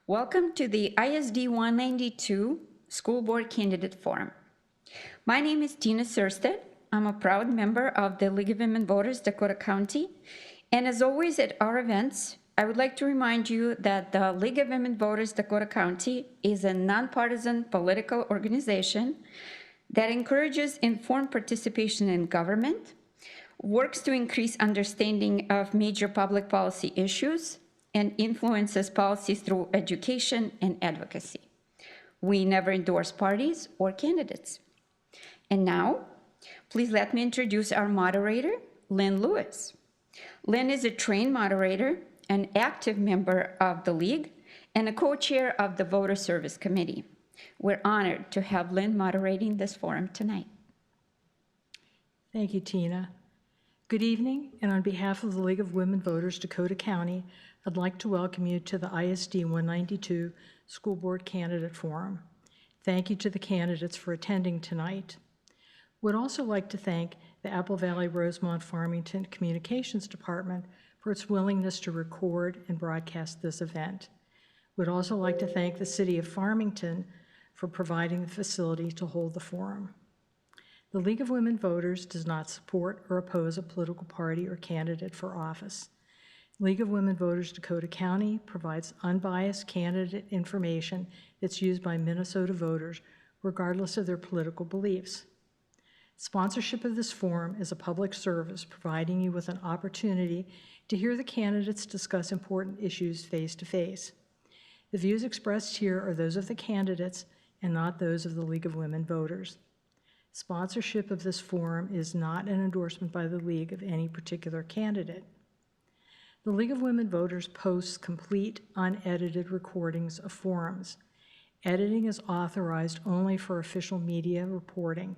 Welcome to the ISD 192 School Board Candidate Forum. My name is Tina Surstedt. I'm a proud member of the League of Women Voters, Dakota County. And as always at our events, I would like to remind you that the League of Women Voters, Dakota County is a nonpartisan political organization that encourages informed participation in government, works to increase understanding of major public policy issues, and influences policies through education and advocacy. We never endorse parties or candidates. And now, please let me introduce our moderator, Lynn Lewis. Lynn is a trained moderator, an active member of the League, and a co-chair of the Voter Service Committee. We're honored to have Lynn moderating this forum tonight. Thank you, Tina. Good evening, and on behalf of the League of Women Voters, Dakota County, I'd like to welcome you to the ISD 192 School Board Candidate Forum. Thank you to the candidates for attending tonight. Would also like to thank the Apple Valley Rosemont Farmington Communications Department for its willingness to record and broadcast this event. Would also like to thank the City of Farmington for providing the facility to hold the forum. The League of Women Voters does not support or oppose a political party or candidate for office. League of Women Voters Dakota County provides unbiased candidate information that's used by Minnesota voters regardless of their political beliefs. Sponsorship of this forum is a public service providing you with an opportunity to hear the candidates discuss important issues face to face. The views expressed here are those of the candidates and not those of the League of Women Voters. Sponsorship of this forum is not an endorsement by the League of any particular candidate. The League of Women Voters posts complete, unedited recordings of forums. Editing is authorized only for official media reporting.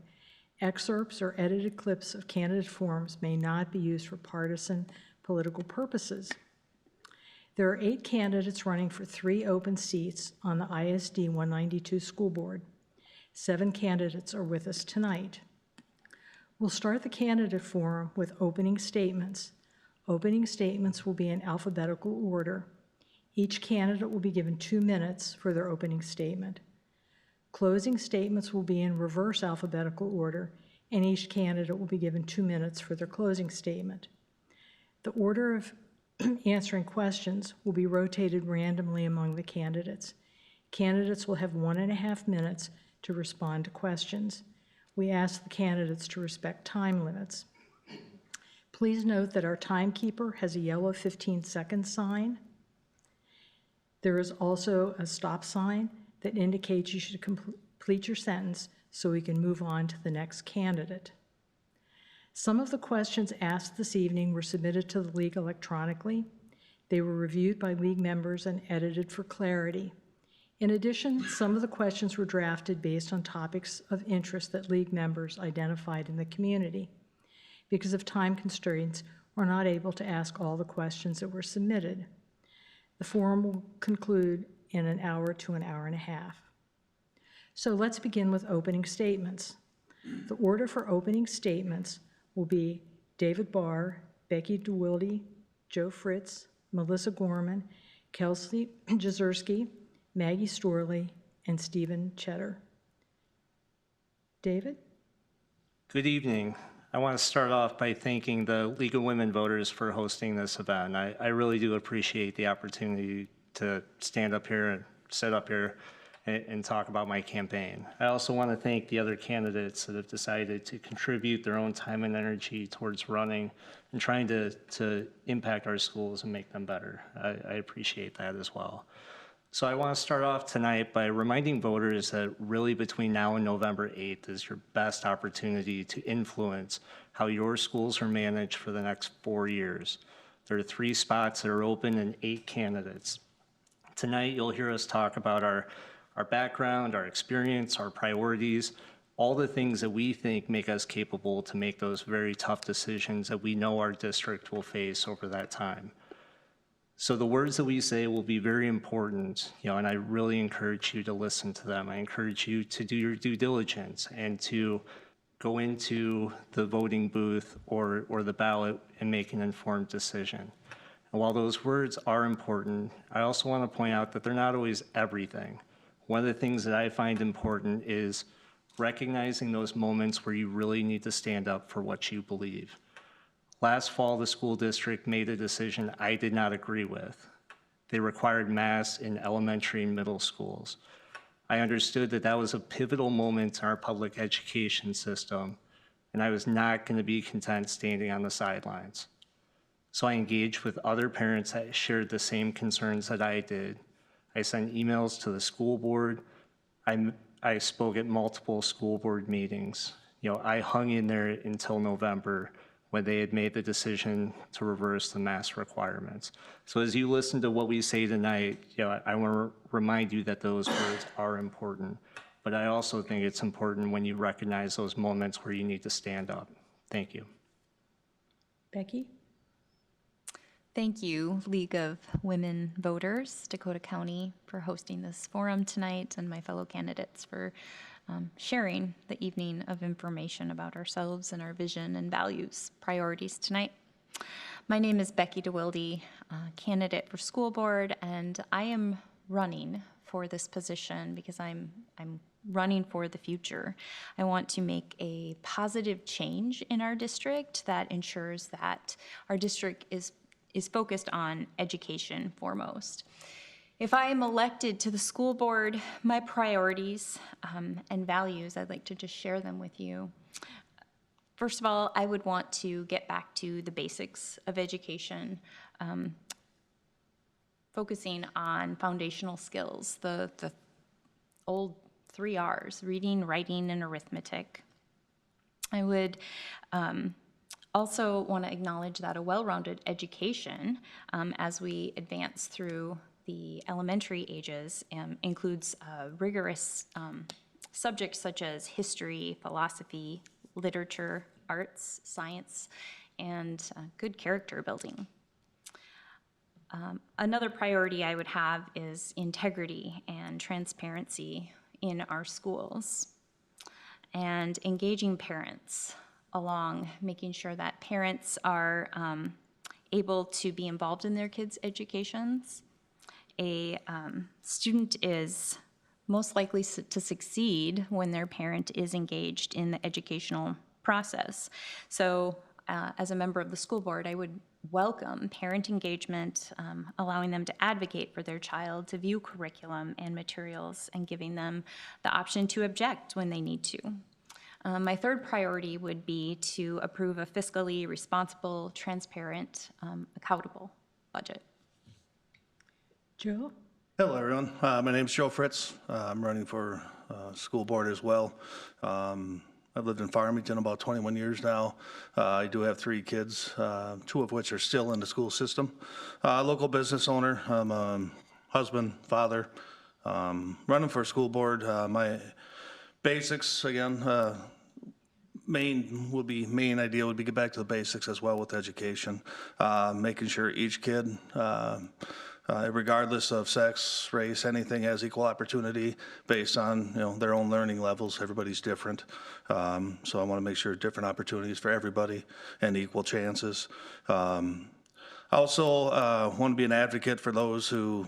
Excerpts or edited clips of candidate forums may not be used for partisan political purposes. There are 8 candidates running for 3 open seats on the ISD 192 School Board. 7 candidates are with us tonight. We'll start the candidate forum with opening statements. Opening statements will be in alphabetical order. Each candidate will be given 2 minutes for their opening statement. Closing statements will be in reverse alphabetical order, and each candidate will be given 2 minutes for their closing statement. The order of answering questions will be rotated randomly among the candidates. Candidates will have 1.5 minutes to respond to questions. We ask the candidates to respect time limits. Please note that our timekeeper has a yellow 15-second sign. There is also a stop sign that indicates you should complete your sentence so we can move on to the next candidate. Some of the questions asked this evening were submitted to the League electronically. They were reviewed by League members and edited for clarity. In addition, some of the questions were drafted based on topics of interest that League members identified in the community. Because of time constraints, we're not able to ask all the questions that were submitted. The forum will conclude in an hour to an hour and a half. So let's begin with opening statements. The order for opening statements will be David Barr, Becky DeWilde, Joe Fritz, Melissa Gorman, Kelsey Jezierski, Maggie Storley, and Stephen Cheddar. David? Good evening. I want to start off by thanking the League of Women Voters for hosting this event. I really do appreciate the opportunity to stand up here and sit up here and talk about my campaign. I also want to thank the other candidates that have decided to contribute their own time and energy towards running and trying to impact our schools and make them better. I appreciate that as well. So I want to start off tonight by reminding voters that really between now and November 8th is your best opportunity to influence how your schools are managed for the next 4 years. There are 3 spots that are open and 8 candidates. Tonight you'll hear us talk about our background, our experience, our priorities, all the things that we think make us capable to make those very tough decisions that we know our district will face over that time. So the words that we say will be very important, and I really encourage you to listen to them. I encourage you to do your due diligence and to go into the voting booth or the ballot and make an informed decision. And while those words are important, I also want to point out that they're not always everything. One of the things that I find important is recognizing those moments where you really need to stand up for what you believe. Last fall, the school district made a decision I did not agree with. They required masks in elementary and middle schools. I understood that that was a pivotal moment in our public education system, and I was not going to be content standing on the sidelines. So I engaged with other parents that shared the same concerns that I did. I sent emails to the school board. I spoke at multiple school board meetings. I hung in there until November when they had made the decision to reverse the mask requirements. So as you listen to what we say tonight, I want to remind you that those words are important. But I also think it's important when you recognize those moments where you need to stand up. Thank you. Becky? Thank you, League of Women Voters, Dakota County, for hosting this forum tonight, and my fellow candidates for sharing the evening of information about ourselves and our vision and values priorities tonight. My name is Becky DeWilde, candidate for school board, and I am running for this position because I'm running for the future. I want to make a positive change in our district that ensures that our district is focused on education foremost. If I am elected to the school board, my priorities and values, I'd like to just share them with you. First of all, I would want to get back to the basics of education, focusing on foundational skills, the old 3 R's, reading, writing, and arithmetic. I would also want to acknowledge that a well-rounded education, as we advance through the elementary ages, includes rigorous subjects such as history, philosophy, literature, arts, science, and good character building. Another priority I would have is integrity and transparency in our schools, and engaging parents along, making sure that parents are able to be involved in their kids' educations. A student is most likely to succeed when their parent is engaged in the educational process. So as a member of the school board, I would welcome parent engagement, allowing them to advocate for their child, to view curriculum and materials, and giving them the option to object when they need to. My third priority would be to approve a fiscally responsible, transparent, accountable budget. Joe? Hello, everyone. My name is Joe Fritz. I'm running for school board as well. I've lived in Farmington about 21 years now. I do have 3 kids, 2 of which are still in the school system. Local business owner. I'm a husband, father. Running for school board. My basics, again, main idea would be get back to the basics as well with education. Making sure each kid, regardless of sex, race, anything, has equal opportunity based on their own learning levels. Everybody's different, so I want to make sure different opportunities for everybody and equal chances. Also, want to be an advocate for those who,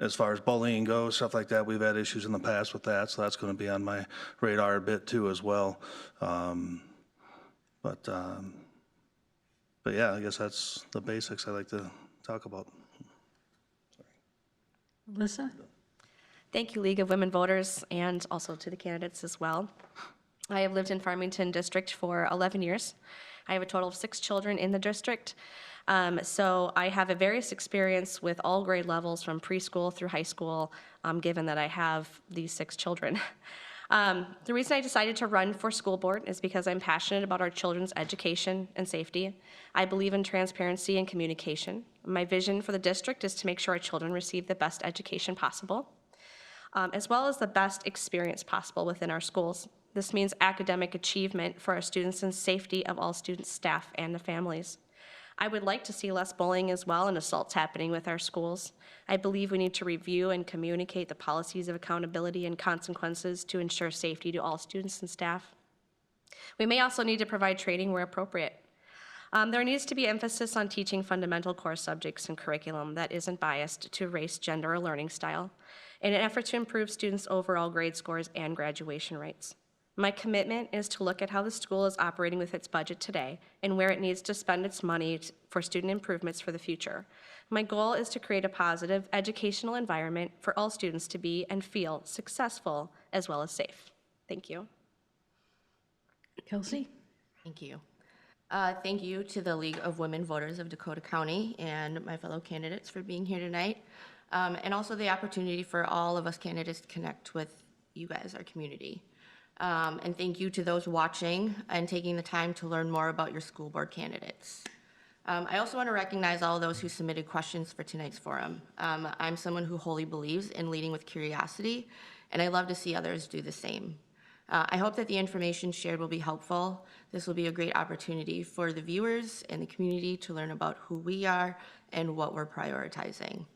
as far as bullying goes, stuff like that. We've had issues in the past with that, so that's going to be on my radar a bit too as well. But yeah, I guess that's the basics I like to talk about. Alyssa? Thank you, League of Women Voters, and also to the candidates as well. I have lived in Farmington District for 11 years. I have a total of 6 children in the district. So I have a various experience with all grade levels from preschool through high school, given that I have these 6 children. The reason I decided to run for school board is because I'm passionate about our children's education and safety. I believe in transparency and communication. My vision for the district is to make sure our children receive the best education possible, as well as the best experience possible within our schools. This means academic achievement for our students and safety of all students, staff, and the families. I would like to see less bullying as well and assaults happening with our schools. I believe we need to review and communicate the policies of accountability and consequences to ensure safety to all students and staff. We may also need to provide training where appropriate. There needs to be emphasis on teaching fundamental core subjects and curriculum that isn't biased to race, gender, or learning style, in an effort to improve students' overall grade scores and graduation rates. My commitment is to look at how the school is operating with its budget today and where it needs to spend its money for student improvements for the future. My goal is to create a positive educational environment for all students to be and feel successful as well as safe. Thank you. Kelsey? Thank you. Thank you to the League of Women Voters of Dakota County and my fellow candidates for being here tonight, and also the opportunity for all of us candidates to connect with you guys, our community. And thank you to those watching and taking the time to learn more about your school board candidates. I also want to recognize all those who submitted questions for tonight's forum. I'm someone who wholly believes in leading with curiosity, and I love to see others do the same. I hope that the information shared will be helpful. This will be a great opportunity for the viewers and the community to learn about who we are and what we're prioritizing.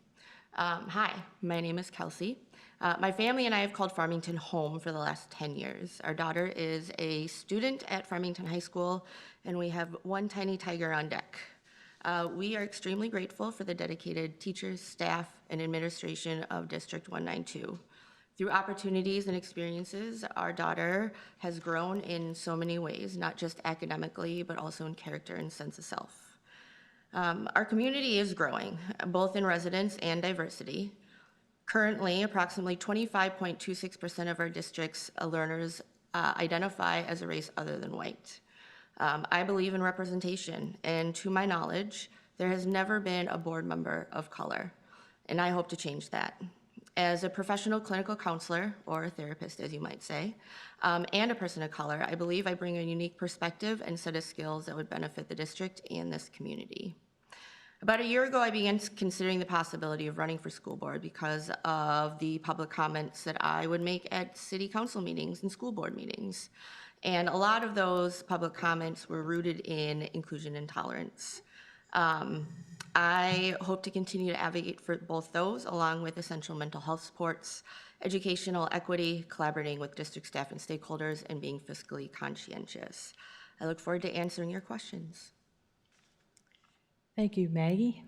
Hi, my name is Kelsey. My family and I have called Farmington home for the last 10 years. Our daughter is a student at Farmington High School, and we have one tiny tiger on deck. We are extremely grateful for the dedicated teachers, staff, and administration of District 192. Through opportunities and experiences, our daughter has grown in so many ways, not just academically, but also in character and sense of self. Our community is growing, both in residents and diversity. Currently, approximately 25.26% of our district's learners identify as a race other than white. I believe in representation, and to my knowledge, there has never been a board member of color, and I hope to change that. As a professional clinical counselor, or a therapist, as you might say, and a person of color, I believe I bring a unique perspective and set of skills that would benefit the district and this community. About a year ago, I began considering the possibility of running for school board because of the public comments that I would make at city council meetings and school board meetings. And a lot of those public comments were rooted in inclusion and tolerance. I hope to continue to advocate for both those, along with essential mental health supports, educational equity, collaborating with district staff and stakeholders, and being fiscally conscientious. I look forward to answering your questions. Thank you. Maggie?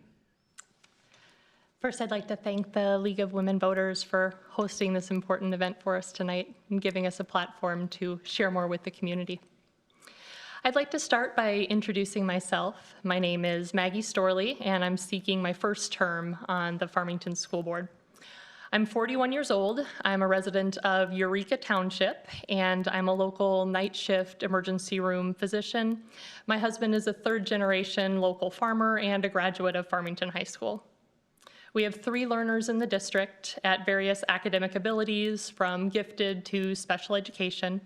First, I'd like to thank the League of Women Voters for hosting this important event for us tonight and giving us a platform to share more with the community. I'd like to start by introducing myself. My name is Maggie Storley, and I'm seeking my first term on the Farmington School Board. I'm 41 years old. I'm a resident of Eureka Township, and I'm a local night shift emergency room physician. My husband is a third-generation local farmer and a graduate of Farmington High School. We have 3 learners in the district at various academic abilities, from gifted to special education.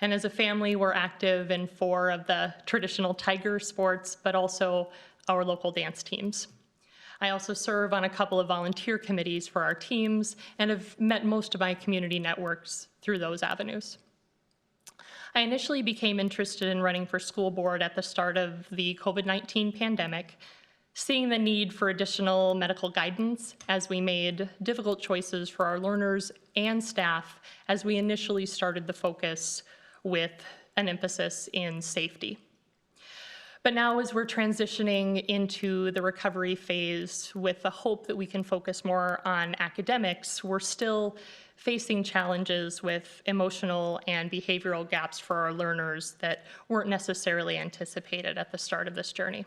And as a family, we're active in 4 of the traditional Tiger sports, but also our local dance teams. I also serve on a couple of volunteer committees for our teams and have met most of my community networks through those avenues. I initially became interested in running for school board at the start of the COVID-19 pandemic, seeing the need for additional medical guidance as we made difficult choices for our learners and staff as we initially started the focus with an emphasis in safety. But now, as we're transitioning into the recovery phase with the hope that we can focus more on academics, we're still facing challenges with emotional and behavioral gaps for our learners that weren't necessarily anticipated at the start of this journey.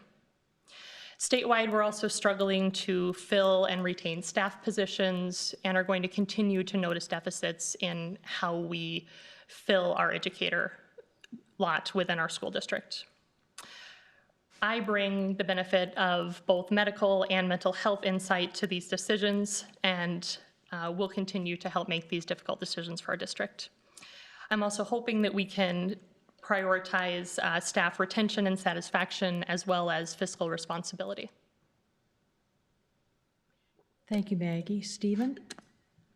Statewide, we're also struggling to fill and retain staff positions and are going to continue to notice deficits in how we fill our educator lot within our school district. I bring the benefit of both medical and mental health insight to these decisions, and will continue to help make these difficult decisions for our district. I'm also hoping that we can prioritize staff retention and satisfaction, as well as fiscal responsibility. Thank you, Maggie. Stephen?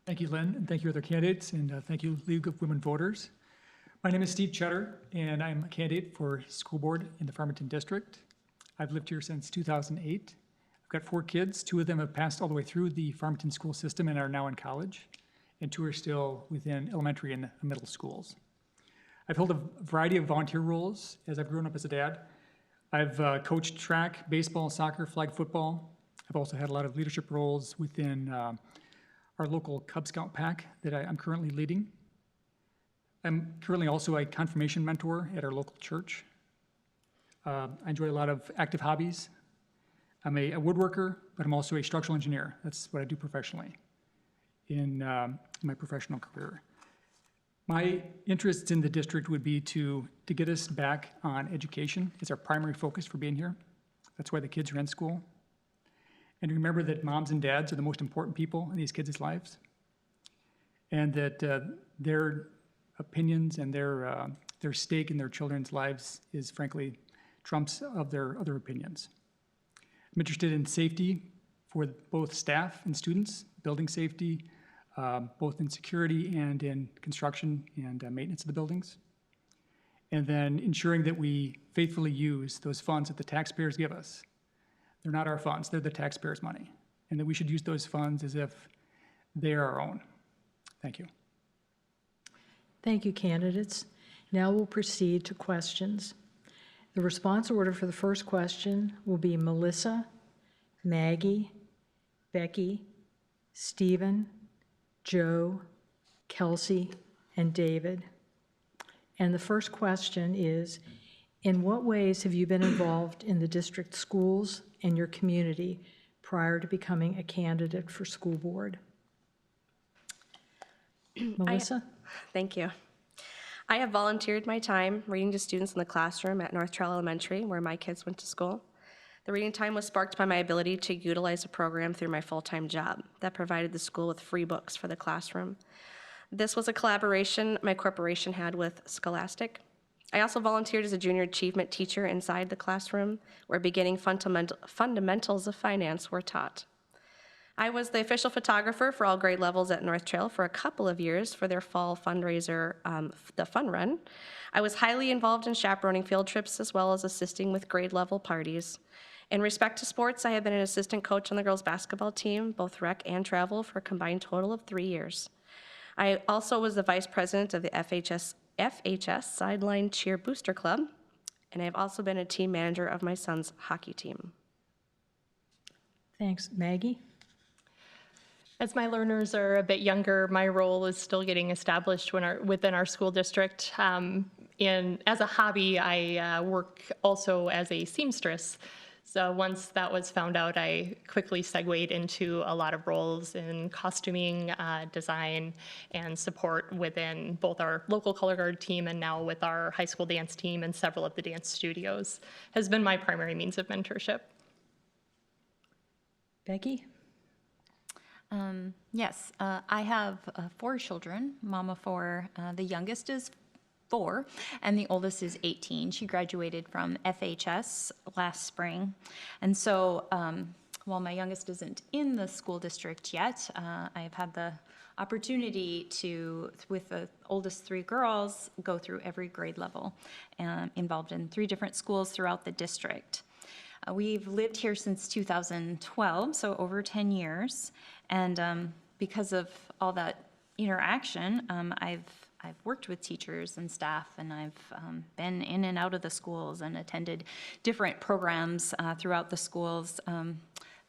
Thank you, Lynn, and thank you, other candidates, and thank you, League of Women Voters. My name is Steve Cheddar, and I'm a candidate for school board in the Farmington District. I've lived here since 2008. I've got 4 kids. 2 of them have passed all the way through the Farmington school system and are now in college, and 2 are still within elementary and middle schools. I've held a variety of volunteer roles as I've grown up as a dad. I've coached track, baseball, soccer, flag football. I've also had a lot of leadership roles within our local Cub Scout pack that I'm currently leading. I'm currently also a confirmation mentor at our local church. I enjoy a lot of active hobbies. I'm a woodworker, but I'm also a structural engineer. That's what I do professionally in my professional career. My interests in the district would be to get us back on education. It's our primary focus for being here. That's why the kids are in school. And remember that moms and dads are the most important people in these kids' lives. And that their opinions and their stake in their children's lives is frankly trumps of their other opinions. I'm interested in safety for both staff and students, building safety, both in security and in construction and maintenance of the buildings. And then ensuring that we faithfully use those funds that the taxpayers give us. They're not our funds, they're the taxpayers' money. And that we should use those funds as if they are our own. Thank you. Thank you, candidates. Now we'll proceed to questions. The response order for the first question will be Melissa, Maggie, Becky, Stephen, Joe, Kelsey, and David. And the first question is, in what ways have you been involved in the district schools and your community prior to becoming a candidate for school board? Melissa? Thank you. I have volunteered my time reading to students in the classroom at North Trail Elementary, where my kids went to school. The reading time was sparked by my ability to utilize a program through my full-time job that provided the school with free books for the classroom. This was a collaboration my corporation had with Scholastic. I also volunteered as a junior achievement teacher inside the classroom, where beginning fundamentals of finance were taught. I was the official photographer for all grade levels at North Trail for a couple of years for their fall fundraiser, the Fun Run. I was highly involved in chaperoning field trips as well as assisting with grade level parties. In respect to sports, I have been an assistant coach on the girls basketball team, both rec and travel, for a combined total of 3 years. I also was the vice president of the FHS Sideline Cheer Booster Club, and I've also been a team manager of my son's hockey team. Thanks. Maggie? As my learners are a bit younger, my role is still getting established within our school district. And as a hobby, I work also as a seamstress. So once that was found out, I quickly segued into a lot of roles in costuming, design, and support within both our local color guard team and now with our high school dance team and several of the dance studios. Has been my primary means of mentorship. Becky? Yes, I have 4 children, mama 4. The youngest is 4, and the oldest is 18. She graduated from FHS last spring. And so while my youngest isn't in the school district yet, I've had the opportunity to, with the oldest 3 girls, go through every grade level, involved in 3 different schools throughout the district. We've lived here since 2012, so over 10 years, and because of all that interaction, I've worked with teachers and staff, and I've been in and out of the schools and attended different programs throughout the schools.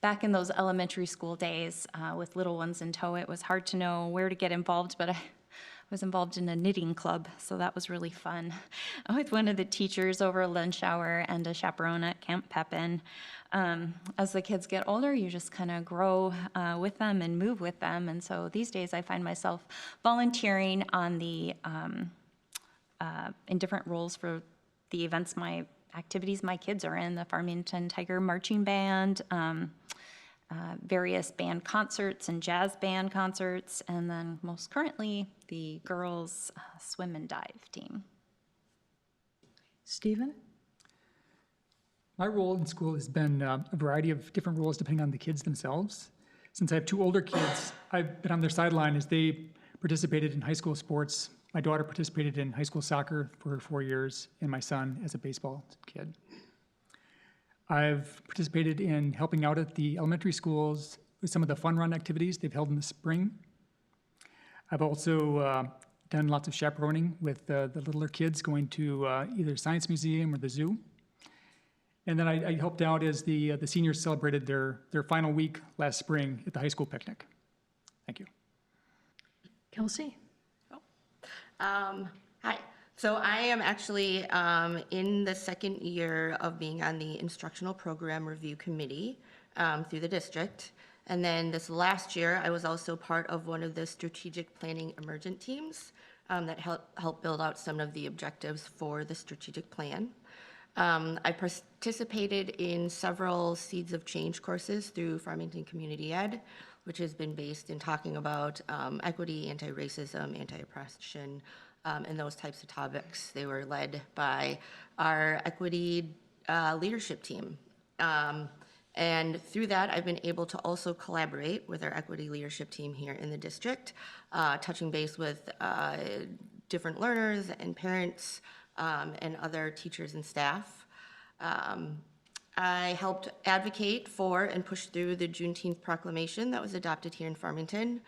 Back in those elementary school days with little ones in tow, it was hard to know where to get involved, but I was involved in a knitting club, so that was really fun with one of the teachers over a lunch hour and a chaperone at Camp Pepin. As the kids get older, you just kind of grow with them and move with them, and so these days I find myself volunteering on the in different roles for the events, activities my kids are in, the Farmington Tiger Marching Band, various band concerts and jazz band concerts, and then most currently, the girls' swim and dive team. Stephen? My role in school has been a variety of different roles depending on the kids themselves. Since I have 2 older kids, I've been on their sideline as they participated in high school sports. My daughter participated in high school soccer for 4 years, and my son as a baseball kid. I've participated in helping out at the elementary schools with some of the fun run activities they've held in the spring. I've also done lots of chaperoning with the littler kids going to either Science Museum or the zoo. And then I helped out as the seniors celebrated their final week last spring at the high school picnic. Thank you. Kelsey? Hi. So I am actually in the second year of being on the Instructional Program Review Committee through the district. And then this last year, I was also part of one of the strategic planning emergent teams that helped build out some of the objectives for the strategic plan. I participated in several Seeds of Change courses through Farmington Community Ed, which has been based in talking about equity, anti-racism, anti-oppression, and those types of topics. They were led by our equity leadership team. And through that, I've been able to also collaborate with our equity leadership team here in the district, touching base with different learners and parents and other teachers and staff. I helped advocate for and push through the Juneteenth proclamation that was adopted here in Farmington.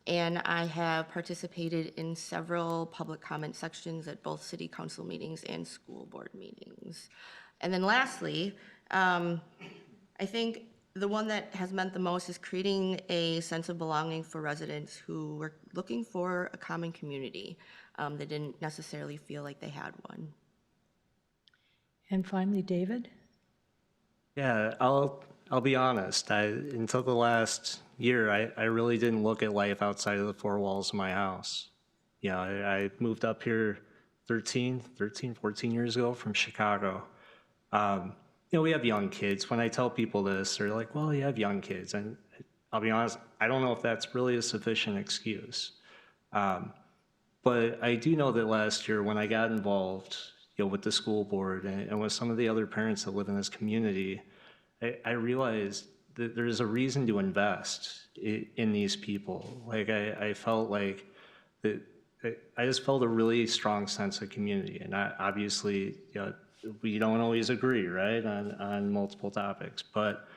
And I have participated in several public comment sections at both city council meetings and school board meetings. And then lastly, I think the one that has meant the most is creating a sense of belonging for residents who were looking for a common community. They didn't necessarily feel like they had one. And finally, David? Yeah, I'll be honest. Until the last year, I really didn't look at life outside of the four walls of my house. You know, I moved up here 14 years ago from Chicago. You know, we have young kids. When I tell people this, they're like, well, you have young kids. And I'll be honest, I don't know if that's really a sufficient excuse. But I do know that last year when I got involved, you know, with the school board and with some of the other parents that live in this community, I realized that there's a reason to invest in these people. Like I felt like that. I just felt a really strong sense of community, and obviously, you know, we don't always agree, right, on multiple topics. But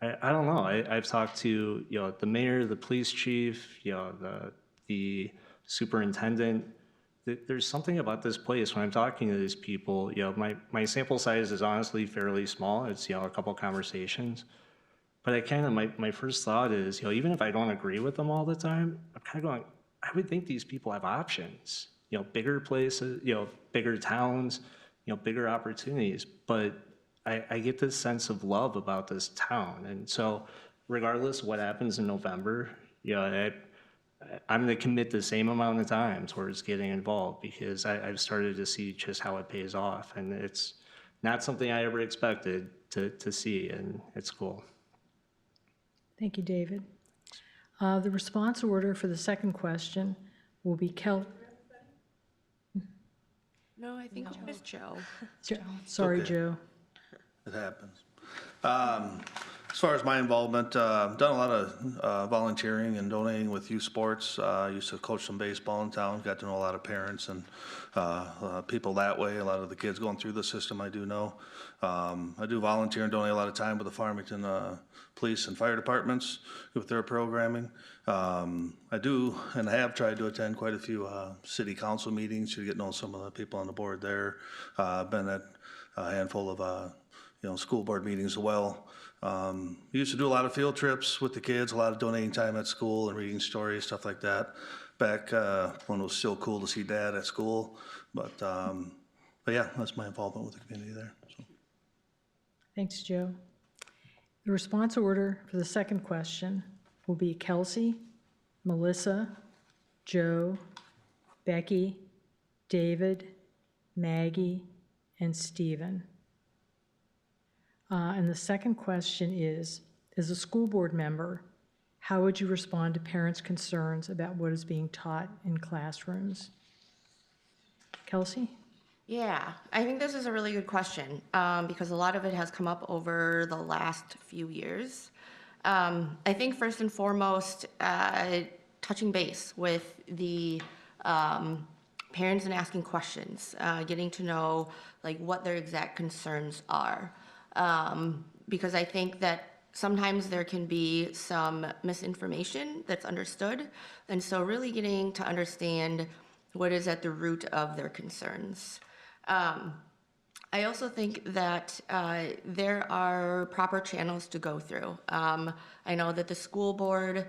I don't know. I've talked to, you know, the mayor, the police chief, you know, the superintendent. There's something about this place when I'm talking to these people. You know, my sample size is honestly fairly small. It's, you know, a couple conversations. But I kind of, my first thought is, you know, even if I don't agree with them all the time, I'm kind of going, I would think these people have options, you know, bigger places, you know, bigger towns, you know, bigger opportunities. But I get this sense of love about this town. And so regardless of what happens in November, you know, I'm going to commit the same amount of time towards getting involved because I've started to see just how it pays off. And it's not something I ever expected to see, and it's cool. Thank you, David. The response order for the second question will be No, I think it was Joe. Sorry, Okay. Joe. It happens. As far as my involvement, done a lot of volunteering and donating with youth sports. Used to coach some baseball in town, got to know a lot of parents and people that way. A lot of the kids going through the system I do know. I do volunteer and donate a lot of time with the Farmington police and fire departments with their programming. I do and have tried to attend quite a few city council meetings to get to know some of the people on the board there. Been at a handful of you know, school board meetings as well. We used to do a lot of field trips with the kids, a lot of donating time at school and reading stories, stuff like that. Back when it was still cool to see Dad at school. But yeah, that's my involvement with the community there. So. Thanks, Joe. The response order for the second question will be Kelsey, Melissa, Joe, Becky, David, Maggie, and Stephen. And the second question is, as a school board member, how would you respond to parents' concerns about what is being taught in classrooms? Kelsey? Yeah, I think this is a really good question because a lot of it has come up over the last few years. I think first and foremost, touching base with the parents and asking questions, getting to know like what their exact concerns are. Because I think that sometimes there can be some misinformation that's understood. And so really getting to understand what is at the root of their concerns. I also think that there are proper channels to go through. I know that the school board,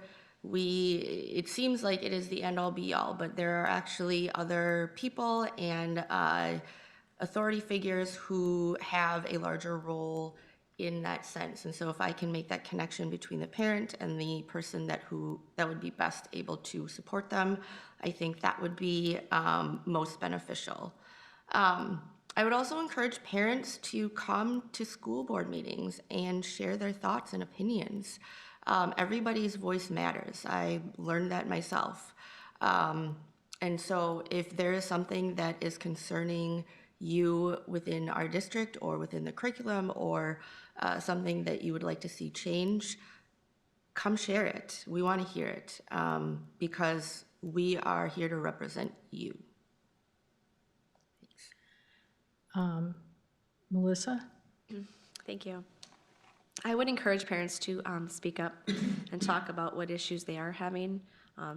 it seems like it is the end-all be-all, but there are actually other people and authority figures who have a larger role in that sense. And so if I can make that connection between the parent and the person that would be best able to support them, I think that would be most beneficial. I would also encourage parents to come to school board meetings and share their thoughts and opinions. Everybody's voice matters. I learned that myself. And so if there is something that is concerning you within our district or within the curriculum or something that you would like to see change, come share it. We want to hear it because we are here to represent you. Melissa? Thank you. I would encourage parents to speak up and talk about what issues they are having.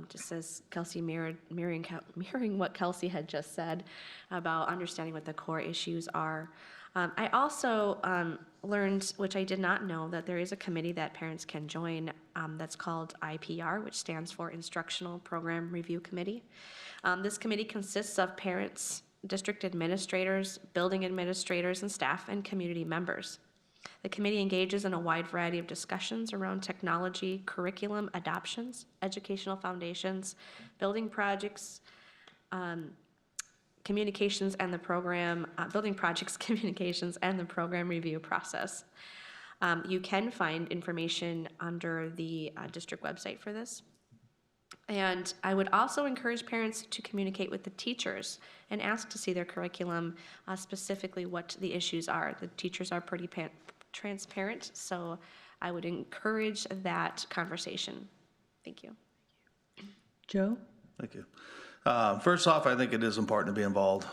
Just as Kelsey mirroring what Kelsey had just said about understanding what the core issues are. I also learned, which I did not know, that there is a committee that parents can join that's called IPR, which stands for Instructional Program Review Committee. This committee consists of parents, district administrators, building administrators, and staff, and community members. The committee engages in a wide variety of discussions around technology, curriculum, adoptions, educational foundations, building projects, communications, and the program, building projects, communications, and the program review process. You can find information under the district website for this. And I would also encourage parents to communicate with the teachers and ask to see their curriculum, specifically what the issues are. The teachers are pretty transparent, so I would encourage that conversation. Thank you. Joe? Thank you. First off, I think it is important to be involved.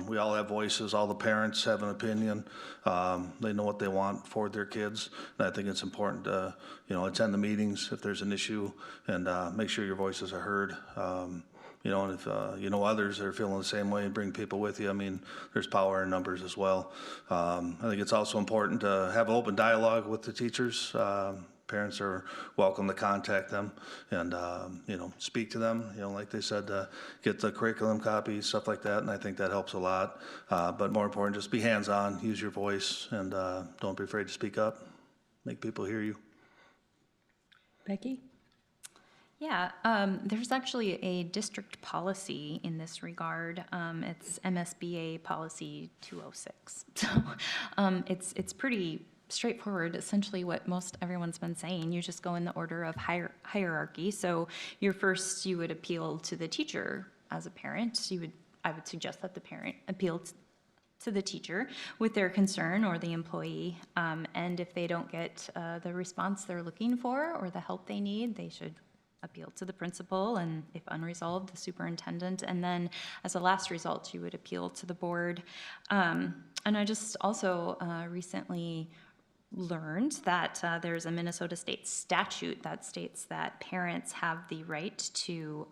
We all have voices. All the parents have an opinion. They know what they want for their kids. And I think it's important to, attend the meetings if there's an issue and make sure your voices are heard. And if others are feeling the same way, bring people with you. I mean, there's power in numbers as well. I think it's also important to have open dialogue with the teachers. Parents are welcome to contact them and, speak to them, like they said, get the curriculum copies, stuff like that. And I think that helps a lot. But more important, just be hands-on, use your voice, and don't be afraid to speak up. Make people hear you. Becky? Yeah, there's actually a district policy in this regard. It's MSBA Policy 206. So it's pretty straightforward, essentially what most everyone's been saying. You just go in the order of hierarchy. So you would appeal to the teacher as a parent. I would suggest that the parent appeal to the teacher with their concern or the employee. And if they don't get the response they're looking for or the help they need, they should appeal to the principal, and if unresolved, the superintendent. And then as a last result, you would appeal to the board. And I just also recently learned that there's a Minnesota state statute that states that parents have the right to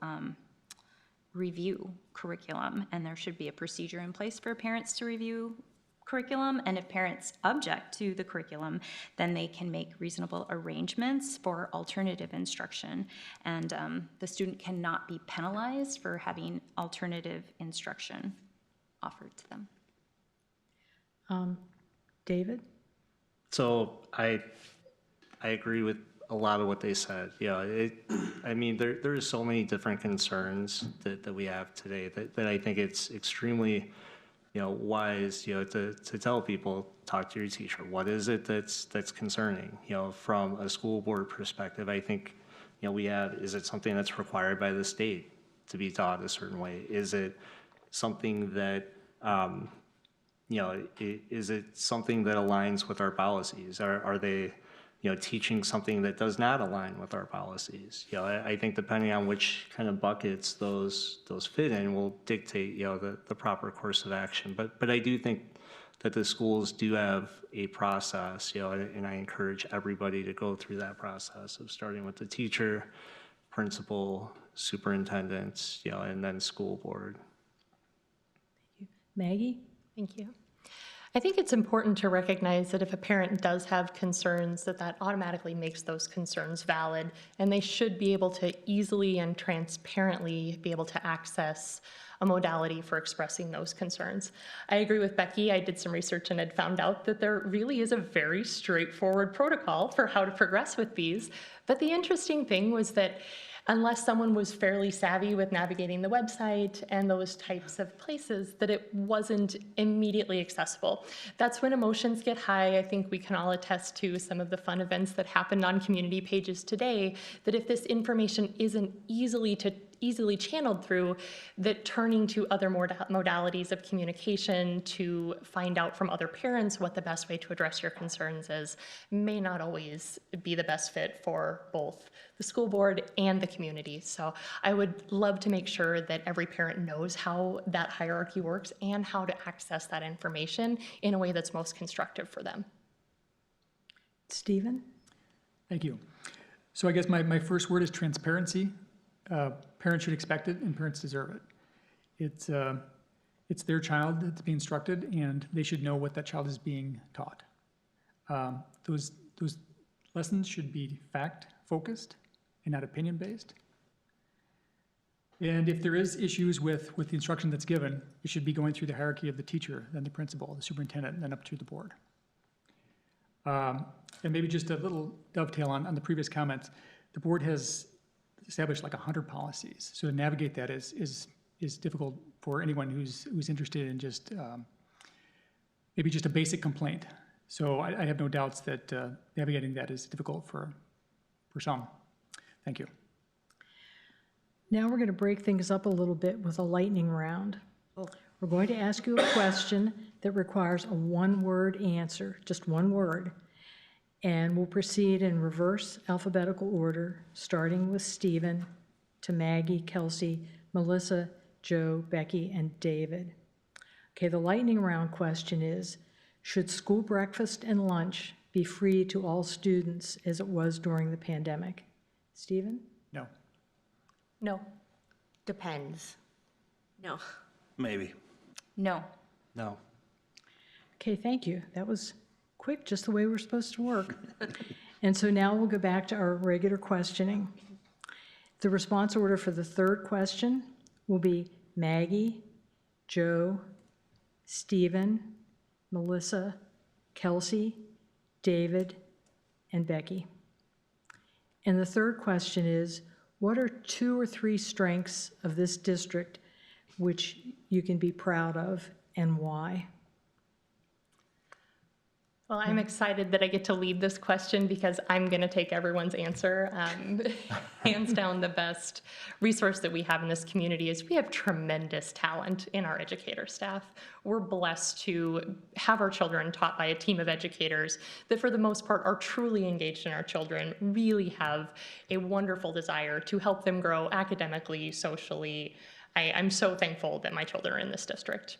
review curriculum, and there should be a procedure in place for parents to review curriculum. And if parents object to the curriculum, then they can make reasonable arrangements for alternative instruction. And the student cannot be penalized for having alternative instruction offered to them. David? So I agree with a lot of what they said. There are so many different concerns that we have today that I think it's extremely wise, to tell people, talk to your teacher. What is it that's concerning? From a school board perspective, I think, is it something that's required by the state to be taught a certain way? Is it something that, is it something that aligns with our policies? Are they, teaching something that does not align with our policies? I think depending on which kind of buckets those fit in will dictate, the proper course of action. But I do think that the schools do have a process, and I encourage everybody to go through that process of starting with the teacher, principal, superintendents, and then school board. Maggie? Thank you. I think it's important to recognize that if a parent does have concerns, that automatically makes those concerns valid, and they should be able to easily and transparently be able to access a modality for expressing those concerns. I agree with Becky. I did some research and had found out that there really is a very straightforward protocol for how to progress with these. But the interesting thing was that unless someone was fairly savvy with navigating the website and those types of places, that it wasn't immediately accessible. That's when emotions get high. I think we can all attest to some of the fun events that happened on community pages today, that if this information isn't easily channeled through, that turning to other modalities of communication to find out from other parents what the best way to address your concerns is may not always be the best fit for both the school board and the community. So I would love to make sure that every parent knows how that hierarchy works and how to access that information in a way that's most constructive for them. Stephen? Thank you. So I guess my first word is transparency. Parents should expect it, and parents deserve it. It's their child that's being instructed, and they should know what that child is being taught. Those lessons should be fact-focused and not opinion-based. And if there is issues with the instruction that's given, it should be going through the hierarchy of the teacher, then the principal, the superintendent, and then up to the board. And maybe just a little dovetail on the previous comments. The board has established like 100 policies. So to navigate that is difficult for anyone who's interested in just maybe just a basic complaint. So I have no doubts that navigating that is difficult for some. Thank you. Now we're going to break things up a little bit with a lightning round. We're going to ask you a question that requires a one-word answer, just one word. And we'll proceed in reverse alphabetical order, starting with Stephen to Maggie, Kelsey, Melissa, Joe, Becky, and David. Okay, the lightning round question is, should school breakfast and lunch be free to all students as it was during the pandemic? Stephen? No. No. Depends. No. Maybe. No. No. Okay, thank you. That was quick, just the way we're supposed to work. And so now we'll go back to our regular questioning. The response order for the third question will be Maggie, Joe, Stephen, Melissa, Kelsey, David, and Becky. And the third question is, what are 2 or 3 strengths of this district which you can be proud of, and why? Well, I'm excited that I get to lead this question because I'm going to take everyone's answer. Hands down, the best resource that we have in this community is we have tremendous talent in our educator staff. We're blessed to have our children taught by a team of educators that for the most part are truly engaged in our children, really have a wonderful desire to help them grow academically, socially. I'm so thankful that my children are in this district.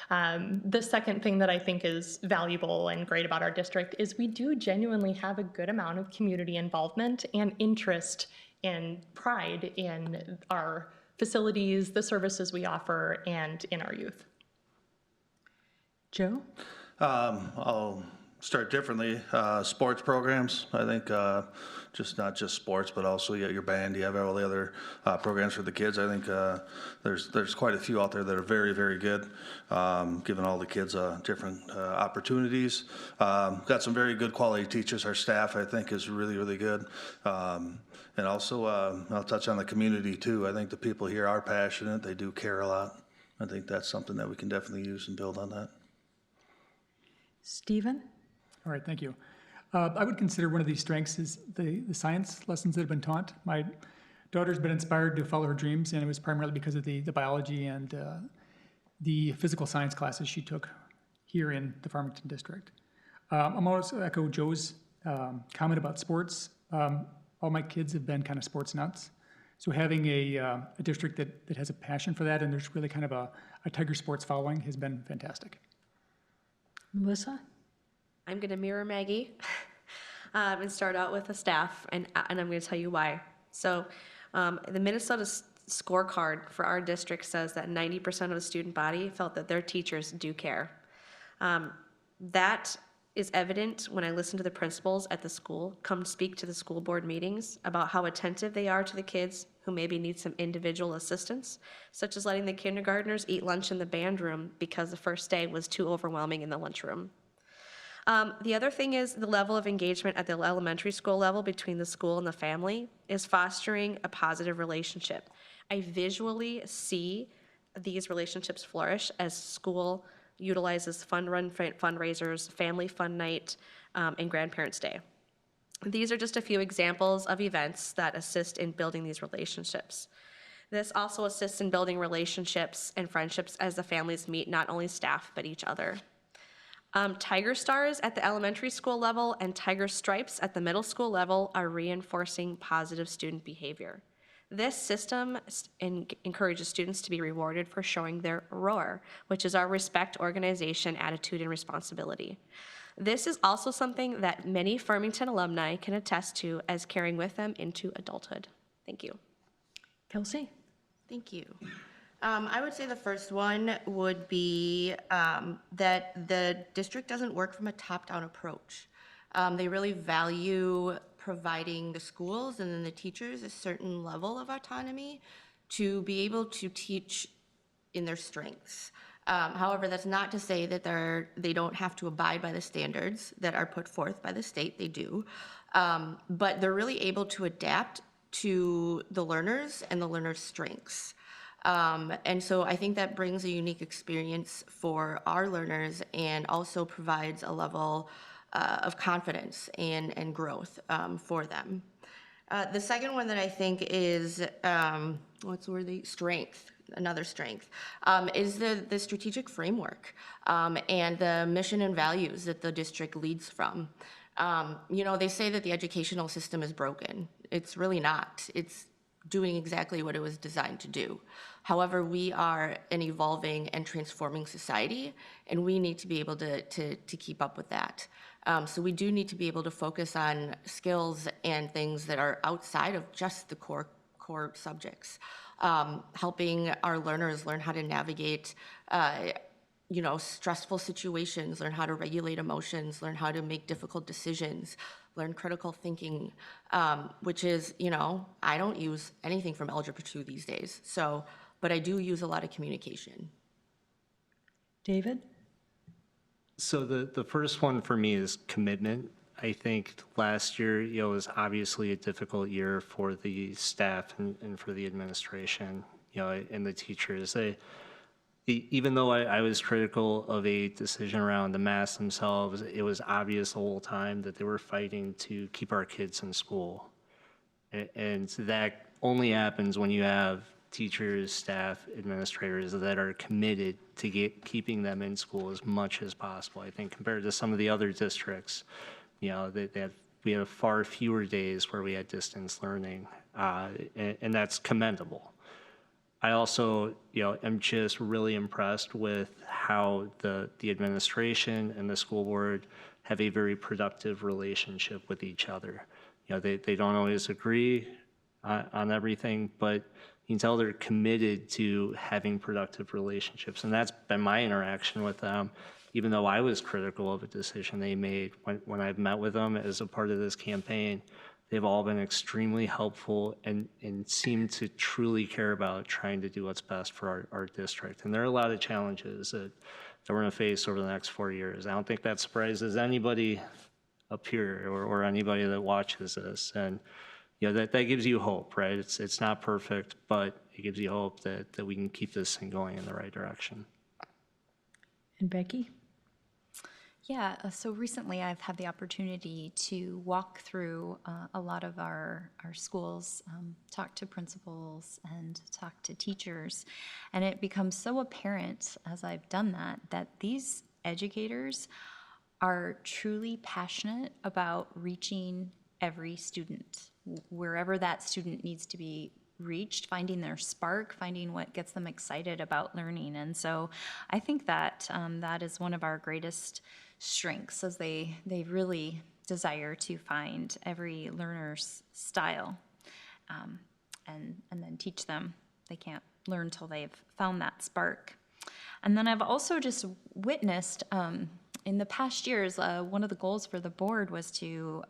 The second thing that I think is valuable and great about our district is we do genuinely have a good amount of community involvement and interest and pride in our facilities, the services we offer, and in our youth. Joe? I'll start differently. Sports programs, I think, just not just sports, but also you got your band, you have all the other programs for the kids. I think there's quite a few out there that are very, very good, giving all the kids different opportunities. Got some very good quality teachers. Our staff, I think, is really, really good. And also, I'll touch on the community too. I think the people here are passionate. They do care a lot. I think that's something that we can definitely use and build on that. Stephen? All right, thank you. I would consider one of these strengths is the science lessons that have been taught. My daughter's been inspired to follow her dreams, and it was primarily because of the biology and the physical science classes she took here in the Farmington district. I'm also echo Joe's comment about sports. All my kids have been kind of sports nuts. So having a district that has a passion for that and there's really kind of a Tiger sports following has been fantastic. Melissa? I'm going to mirror Maggie and start out with the staff, and I'm going to tell you why. So the Minnesota scorecard for our district says that 90% of the student body felt that their teachers do care. That is evident when I listen to the principals at the school come speak to the school board meetings about how attentive they are to the kids who maybe need some individual assistance, such as letting the kindergartners eat lunch in the band room because the first day was too overwhelming in the lunchroom. The other thing is the level of engagement at the elementary school level between the school and the family is fostering a positive relationship. I visually see these relationships flourish as school utilizes fundraisers, family fun night, and grandparents' day. These are just a few examples of events that assist in building these relationships. This also assists in building relationships and friendships as the families meet not only staff, but each other. Tiger Stars at the elementary school level and Tiger Stripes at the middle school level are reinforcing positive student behavior. This system encourages students to be rewarded for showing their ROAR, which is our respect, organization, attitude, and responsibility. This is also something that many Farmington alumni can attest to as carrying with them into adulthood. Thank you. Kelsey? Thank you. I would say the first one would be that the district doesn't work from a top-down approach. They really value providing the schools and then the teachers a certain level of autonomy to be able to teach in their strengths. However, that's not to say that they don't have to abide by the standards that are put forth by the state. They do. But they're really able to adapt to the learners and the learners' strengths. And so I think that brings a unique experience for our learners and also provides a level of confidence and growth for them. The second one that I think is, strength, another strength, is the strategic framework and the mission and values that the district leads from. They say that the educational system is broken. It's really not. It's doing exactly what it was designed to do. However, we are an evolving and transforming society, and we need to be able to keep up with that. So we do need to be able to focus on skills and things that are outside of just the core subjects, helping our learners learn how to navigate stressful situations, learn how to regulate emotions, learn how to make difficult decisions, learn critical thinking, which is, I don't use anything from Algebra 2 these days, but I do use a lot of communication. David? So the first one for me is commitment. I think last year, was obviously a difficult year for the staff and for the administration, and the teachers. Even though I was critical of a decision around the masks themselves, it was obvious the whole time that they were fighting to keep our kids in school. And that only happens when you have teachers, staff, administrators that are committed to keeping them in school as much as possible. I think compared to some of the other districts, we had far fewer days where we had distance learning, and that's commendable. I also, am just really impressed with how the administration and the school board have a very productive relationship with each other. They don't always agree on everything, but you can tell they're committed to having productive relationships. And that's been my interaction with them, even though I was critical of a decision they made when I've met with them as a part of this campaign. They've all been extremely helpful and seem to truly care about trying to do what's best for our district. And there are a lot of challenges that we're going to face over the next 4 years. I don't think that surprises anybody up here or anybody that watches this. And that gives you hope, right? It's not perfect, but it gives you hope that we can keep this thing going in the right direction. And Becky? Yeah, so recently I've had the opportunity to walk through a lot of our schools, talk to principals and talk to teachers, and it becomes so apparent as I've done that these educators are truly passionate about reaching every student, wherever that student needs to be reached, finding their spark, finding what gets them excited about learning. And so I think that that is one of our greatest strengths, as they really desire to find every learner's style and then teach them. They can't learn till they've found that spark. And then I've also just witnessed in the past years, one of the goals for the board was to,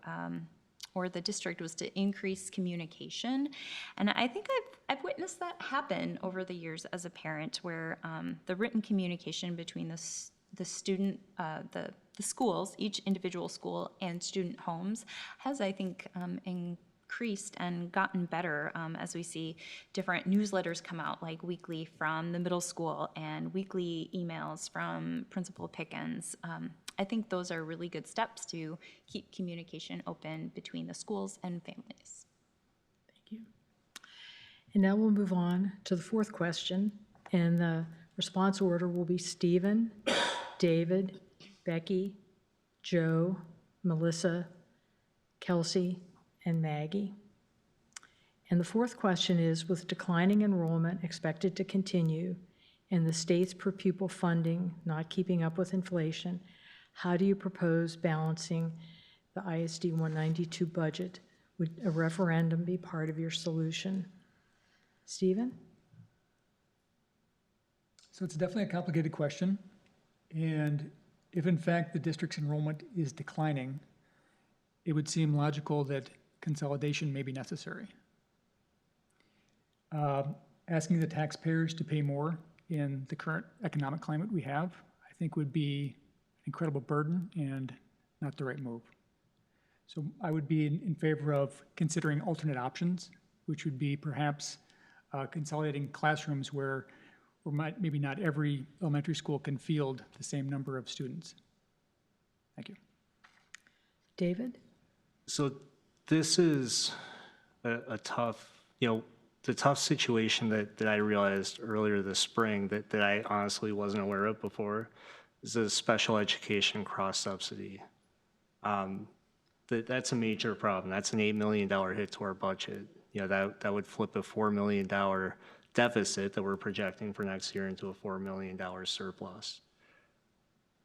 or the district was to increase communication. And I think I've witnessed that happen over the years as a parent, where the written communication between the student, the schools, each individual school and student homes has, I think, increased and gotten better as we see different newsletters come out, like weekly from the middle school and weekly emails from Principal Pickens. I think those are really good steps to keep communication open between the schools and families. Thank you. And now we'll move on to the fourth question, and the response order will be Stephen, David, Becky, Joe, Melissa, Kelsey, and Maggie. And the fourth question is, with declining enrollment expected to continue and the state's per pupil funding not keeping up with inflation, how do you propose balancing the ISD 192 budget? Would a referendum be part of your solution? Stephen? So it's definitely a complicated question. And if in fact the district's enrollment is declining, it would seem logical that consolidation may be necessary. Asking the taxpayers to pay more in the current economic climate we have, I think would be an incredible burden and not the right move. So I would be in favor of considering alternate options, which would be perhaps consolidating classrooms where maybe not every elementary school can field the same number of students. Thank you. David? So this is a tough, the tough situation that I realized earlier this spring that I honestly wasn't aware of before is a special education cross subsidy. That's a major problem. That's an $8 million hit to our budget. That would flip a $4 million deficit that we're projecting for next year into a $4 million surplus.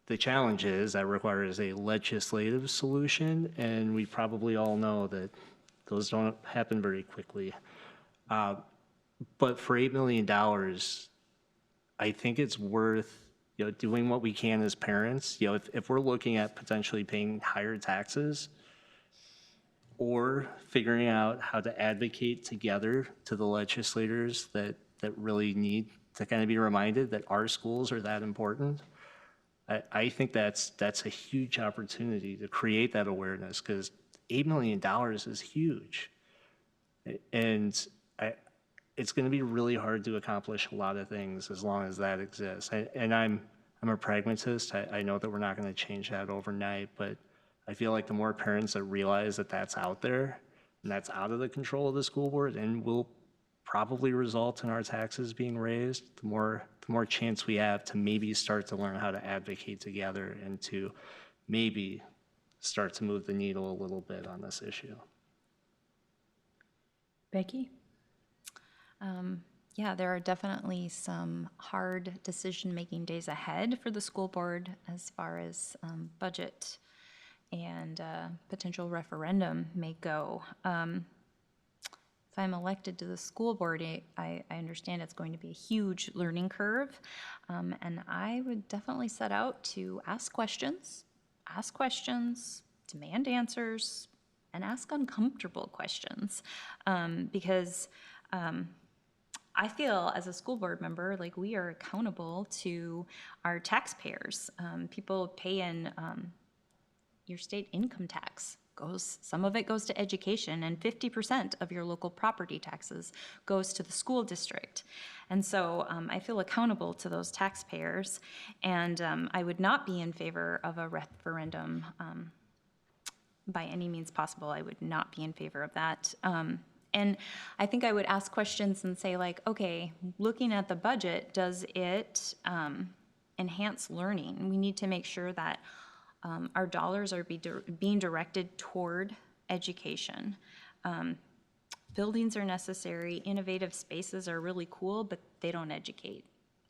The challenge is that requires a legislative solution, and we probably all know that those don't happen very quickly. But for $8 million, I think it's worth doing what we can as parents. If we're looking at potentially paying higher taxes or figuring out how to advocate together to the legislators that really need to kind of be reminded that our schools are that important, I think that's a huge opportunity to create that awareness, because $8 million is huge. And it's going to be really hard to accomplish a lot of things as long as that exists. And I'm a pragmatist. I know that we're not going to change that overnight, but I feel like the more parents that realize that that's out there and that's out of the control of the school board and will probably result in our taxes being raised, the more chance we have to maybe start to learn how to advocate together and to maybe start to move the needle a little bit on this issue. Becky? Yeah, there are definitely some hard decision-making days ahead for the school board as far as budget and potential referendum may go. If I'm elected to the school board, I understand it's going to be a huge learning curve, and I would definitely set out to ask questions, demand answers, and ask uncomfortable questions, because I feel as a school board member like we are accountable to our taxpayers. People pay in your state income tax. Some of it goes to education, and 50% of your local property taxes goes to the school district. And so I feel accountable to those taxpayers, and I would not be in favor of a referendum by any means possible. I would not be in favor of that. And I think I would ask questions and say, like, okay, looking at the budget, does it enhance learning? We need to make sure that our dollars are being directed toward education. Buildings are necessary, innovative spaces are really cool, but they don't educate.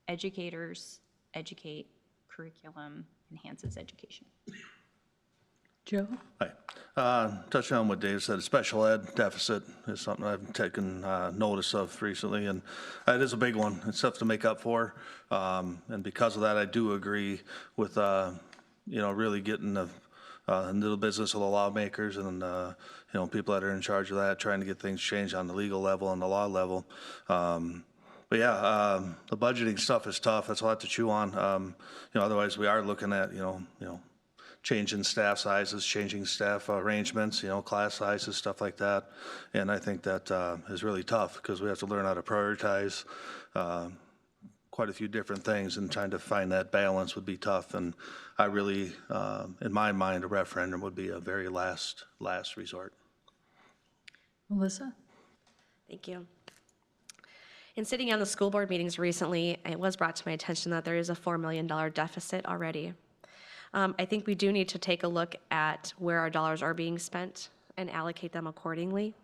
Educators educate, curriculum enhances education. Joe? Hi. Touching on what Dave said, special ed deficit is something I've taken notice of recently, and it is a big one. It's tough to make up for, and because of that, I do agree with really get into the business of the lawmakers and, people that are in charge of that, trying to get things changed on the legal level and the law level. But yeah, the budgeting stuff is tough. That's a lot to chew on. Otherwise we are looking at, changing staff sizes, changing staff arrangements, class sizes, stuff like that. And I think that is really tough because we have to learn how to prioritize quite a few different things, and trying to find that balance would be tough. And I really, in my mind, a referendum would be a very last resort. Melissa? Thank you. In sitting on the school board meetings recently, it was brought to my attention that there is a $4 million deficit already. I think we do need to take a look at where our dollars are being spent and allocate them accordingly.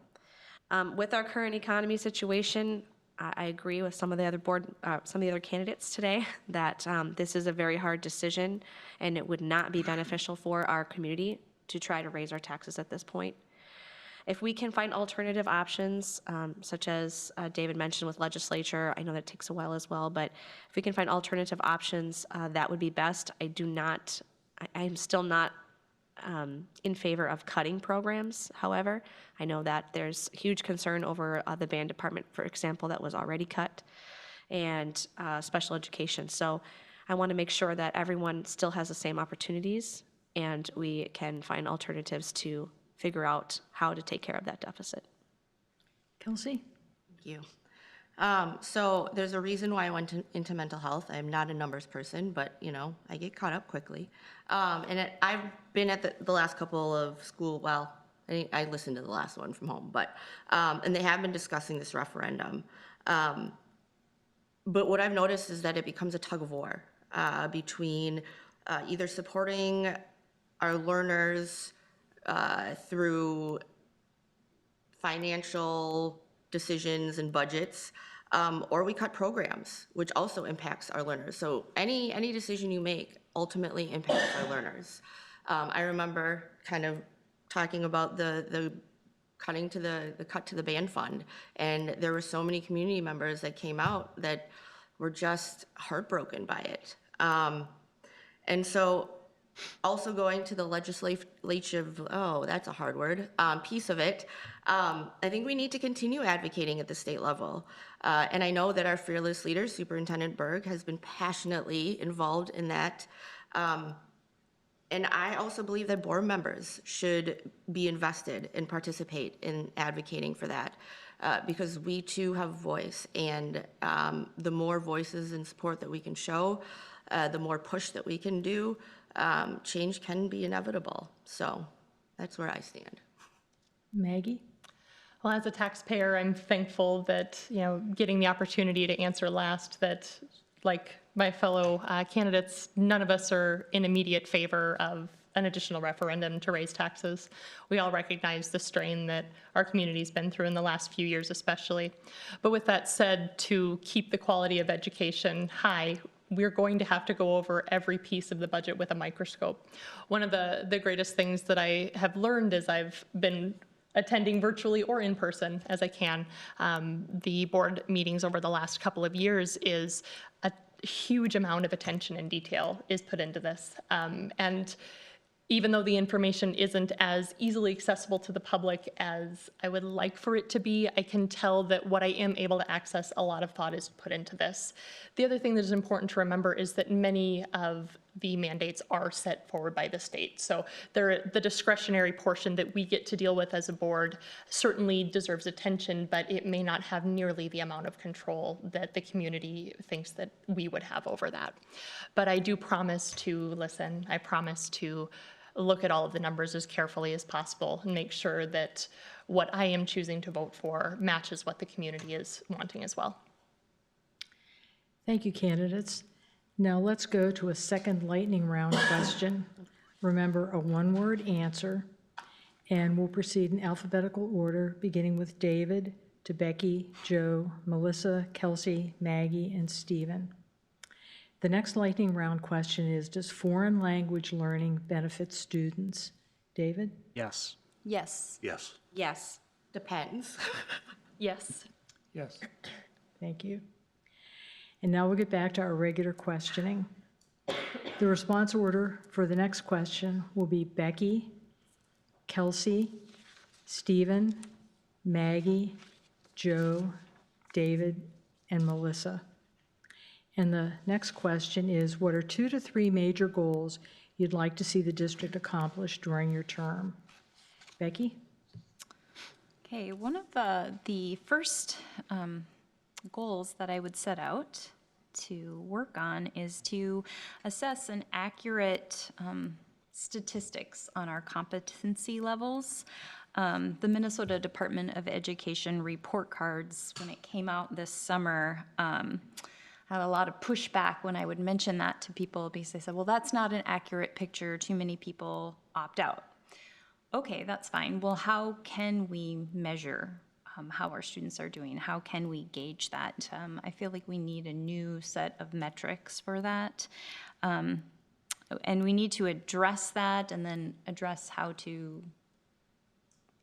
With our current economy situation, I agree with some of the other candidates today that this is a very hard decision, and it would not be beneficial for our community to try to raise our taxes at this point. If we can find alternative options, such as David mentioned with legislature, I know that takes a while as well, but if we can find alternative options, that would be best. I'm still not in favor of cutting programs. However, I know that there's huge concern over the band department, for example, that was already cut, and special education. So I want to make sure that everyone still has the same opportunities, and we can find alternatives to figure out how to take care of that deficit. Kelsey? Thank you. So there's a reason why I went into mental health. I'm not a numbers person, but I get caught up quickly. I've been at the last couple of school, well, I listened to the last one from home, but, and they have been discussing this referendum. But what I've noticed is that it becomes a tug of war between either supporting our learners through financial decisions and budgets, or we cut programs, which also impacts our learners. So any decision you make ultimately impacts our learners. I remember kind of talking about the cut to the band fund, and there were so many community members that came out that were just heartbroken by it. And so also going to the legislative, that's a hard word, piece of it, I think we need to continue advocating at the state level. And I know that our fearless leader, Superintendent Berg, has been passionately involved in that. And I also believe that board members should be invested and participate in advocating for that, because we too have voice. And the more voices and support that we can show, the more push that we can do, change can be inevitable. So that's where I stand. Maggie? Well, as a taxpayer, I'm thankful that, getting the opportunity to answer last, that like my fellow candidates, none of us are in immediate favor of an additional referendum to raise taxes. We all recognize the strain that our community's been through in the last few years especially. But with that said, to keep the quality of education high, we're going to have to go over every piece of the budget with a microscope. One of the greatest things that I have learned as I've been attending virtually or in person as I can, the board meetings over the last couple of years, is a huge amount of attention and detail is put into this. And even though the information isn't as easily accessible to the public as I would like for it to be, I can tell that what I am able to access, a lot of thought is put into this. The other thing that is important to remember is that many of the mandates are set forward by the state. So the discretionary portion that we get to deal with as a board certainly deserves attention, but it may not have nearly the amount of control that the community thinks that we would have over that. But I do promise to listen. I promise to look at all of the numbers as carefully as possible and make sure that what I am choosing to vote for matches what the community is wanting as well. Thank you, candidates. Now let's go to a second lightning round question. Remember, a one-word answer, and we'll proceed in alphabetical order, beginning with David to Becky, Joe, Melissa, Kelsey, Maggie, and Stephen. The next lightning round question is, does foreign language learning benefit students? David? Yes. Yes. Yes. Yes. Depends. Yes. Yes. Thank you. And now we'll get back to our regular questioning. The response order for the next question will be Becky, Kelsey, Stephen, Maggie, Joe, David, and Melissa. And the next question is, what are 2 to 3 major goals you'd like to see the district accomplish during your term? Becky? Okay, one of the first goals that I would set out to work on is to assess an accurate statistics on our competency levels. The Minnesota Department of Education report cards, when it came out this summer, had a lot of pushback when I would mention that to people because they said, well, that's not an accurate picture. Too many people opt out. Okay, that's fine. Well, how can we measure how our students are doing? How can we gauge that? I feel like we need a new set of metrics for that. And we need to address that and then address how to,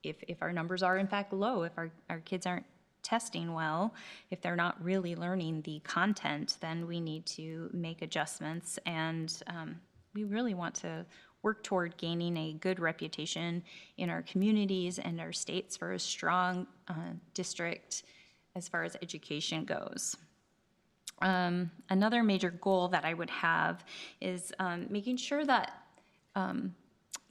if our numbers are in fact low, if our kids aren't testing well, if they're not really learning the content, then we need to make adjustments. And we really want to work toward gaining a good reputation in our communities and our states for a strong district as far as education goes. Another major goal that I would have is making sure that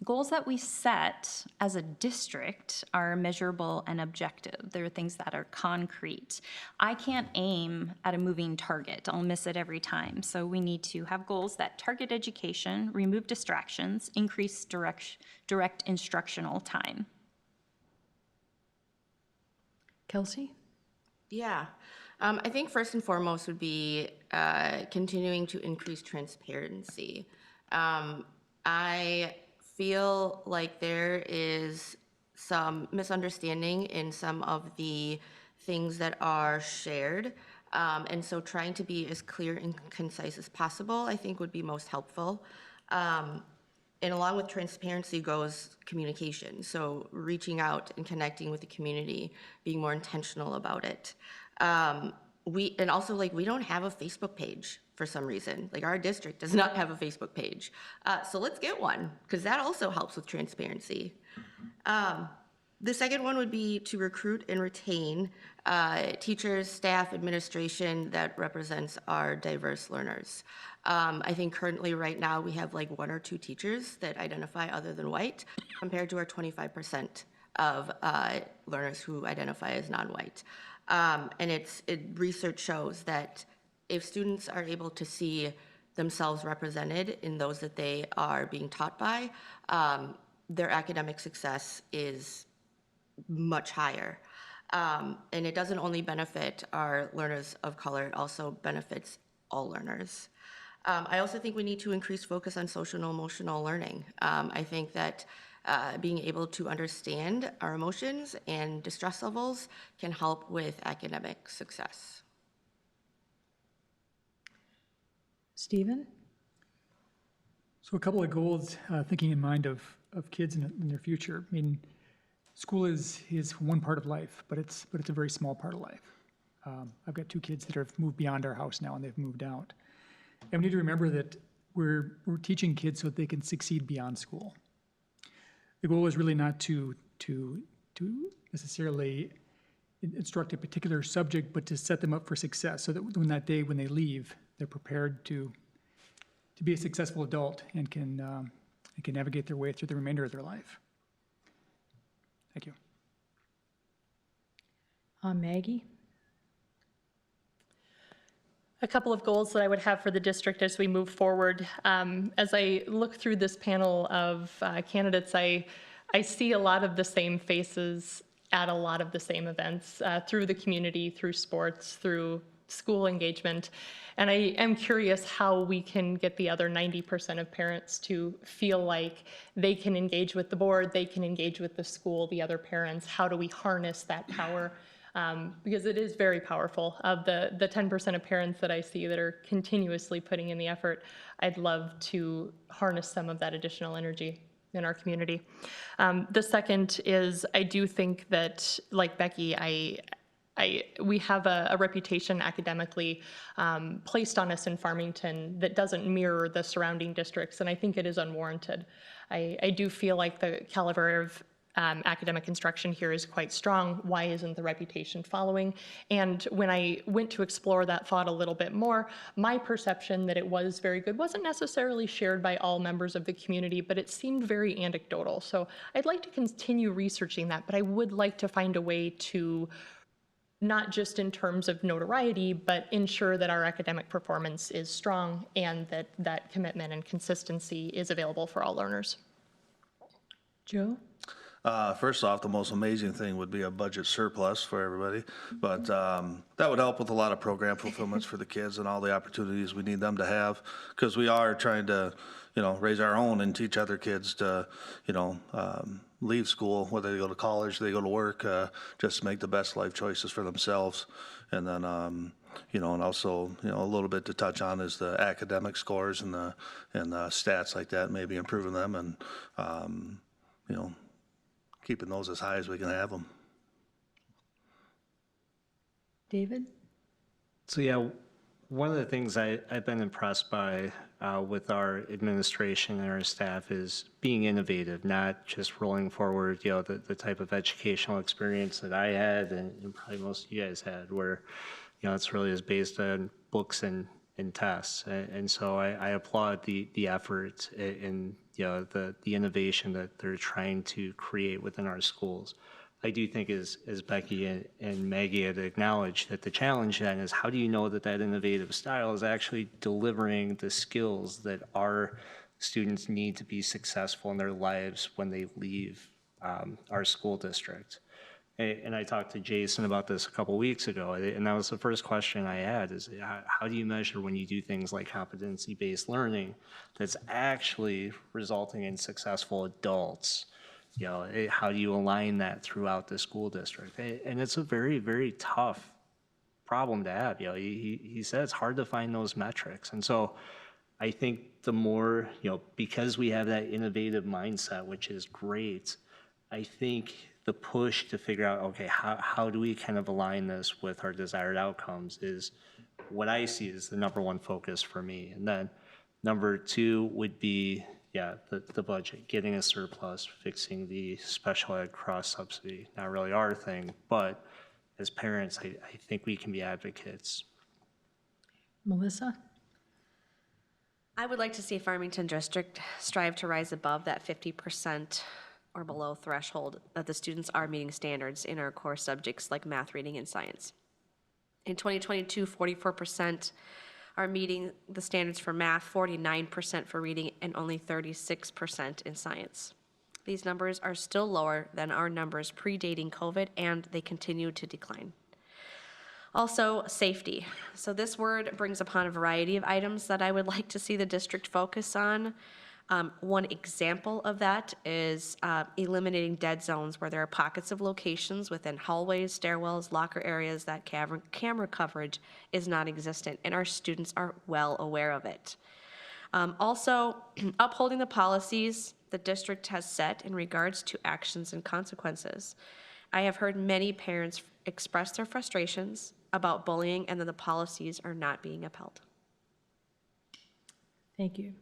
goals that we set as a district are measurable and objective. There are things that are concrete. I can't aim at a moving target. I'll miss it every time. So we need to have goals that target education, remove distractions, increase direct instructional time. Kelsey? Yeah. I think first and foremost would be continuing to increase transparency. I feel like there is some misunderstanding in some of the things that are shared. And so trying to be as clear and concise as possible, I think would be most helpful. And along with transparency goes communication. So reaching out and connecting with the community, being more intentional about it. We don't have a Facebook page for some reason. Like our district does not have a Facebook page. So let's get one, because that also helps with transparency. The second one would be to recruit and retain teachers, staff, administration that represents our diverse learners. I think currently right now we have like 1 or 2 teachers that identify other than white compared to our 25% of learners who identify as non-white. And research shows that if students are able to see themselves represented in those that they are being taught by, their academic success is much higher. And it doesn't only benefit our learners of color, it also benefits all learners. I also think we need to increase focus on social and emotional learning. I think that being able to understand our emotions and distress levels can help with academic success. Stephen? So a couple of goals, thinking in mind of kids in their future. I mean, school is one part of life, but it's a very small part of life. I've got 2 kids that have moved beyond our house now, and they've moved out. And we need to remember that we're teaching kids so that they can succeed beyond school. The goal is really not to necessarily instruct a particular subject, but to set them up for success, so that when they leave, they're prepared to be a successful adult and can navigate their way through the remainder of their life. Thank you. Maggie? A couple of goals that I would have for the district as we move forward. As I look through this panel of candidates, I see a lot of the same faces at a lot of the same events through the community, through sports, through school engagement. And I am curious how we can get the other 90% of parents to feel like they can engage with the board, they can engage with the school, the other parents. How do we harness that power? Because it is very powerful. Of the 10% of parents that I see that are continuously putting in the effort, I'd love to harness some of that additional energy in our community. The second is, I do think that, like Becky, we have a reputation academically placed on us in Farmington that doesn't mirror the surrounding districts, and I think it is unwarranted. I do feel like the caliber of academic instruction here is quite strong. Why isn't the reputation following? And when I went to explore that thought a little bit more, my perception that it was very good wasn't necessarily shared by all members of the community, but it seemed very anecdotal. So I'd like to continue researching that, but I would like to find a way to, not just in terms of notoriety, but ensure that our academic performance is strong and that that commitment and consistency is available for all learners. Joe? First off, the most amazing thing would be a budget surplus for everybody, but that would help with a lot of program fulfillments for the kids and all the opportunities we need them to have, because we are trying to, raise our own and teach other kids to, leave school, whether they go to college, they go to work, just to make the best life choices for themselves. And then, and also, a little bit to touch on is the academic scores and the stats like that, maybe improving them and, keeping those as high as we can have them. David? So yeah, one of the things I've been impressed by with our administration and our staff is being innovative, not just rolling forward, the type of educational experience that I had and probably most of you guys had, where, it's really is based on books and tests. And so I applaud the effort and the innovation that they're trying to create within our schools. I do think as Becky and Maggie had acknowledged, that the challenge then is how do you know that innovative style is actually delivering the skills that our students need to be successful in their lives when they leave our school district. And I talked to Jason about this a couple weeks ago, and that was the first question I had is how do you measure when you do things like competency-based learning that's actually resulting in successful adults? How do you align that throughout the school district? And it's a very, very tough problem to have. He said it's hard to find those metrics. And so I think the more, because we have that innovative mindset, which is great, I think the push to figure out, okay, how do we kind of align this with our desired outcomes is what I see as the number one focus for me. And then number two would be, the budget, getting a surplus, fixing the special ed cross subsidy. Not really our thing, but as parents, I think we can be advocates. Melissa? I would like to see Farmington District strive to rise above that 50% or below threshold that the students are meeting standards in our core subjects like math, reading, and science. In 2022, 44% are meeting the standards for math, 49% for reading, and only 36% in science. These numbers are still lower than our numbers predating COVID, and they continue to decline. Also, safety. So this word brings upon a variety of items that I would like to see the district focus on. One example of that is eliminating dead zones where there are pockets of locations within hallways, stairwells, locker areas that camera coverage is non-existent, and our students are well aware of it. Also, upholding the policies the district has set in regards to actions and consequences. I have heard many parents express their frustrations about bullying and that the policies are not being upheld. Thank you.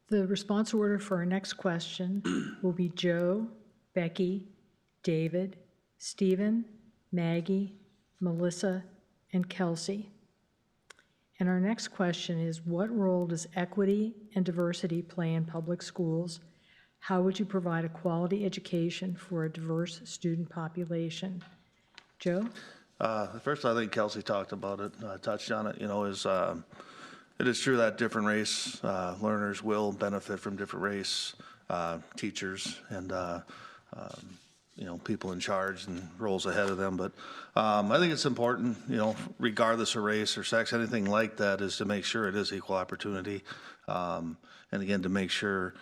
The response order for our next question will be Joe, Becky, David, Stephen, Maggie, Melissa, and Kelsey. And our next question is, what role does equity and diversity play in public schools? How would you provide a quality education for a diverse student population? Joe? First, I think Kelsey talked about it, touched on it, it is true that different race learners will benefit from different race teachers and people in charge and roles ahead of them. But I think it's important, regardless of race or sex, anything like that, is to make sure it is equal opportunity. And again, to make sure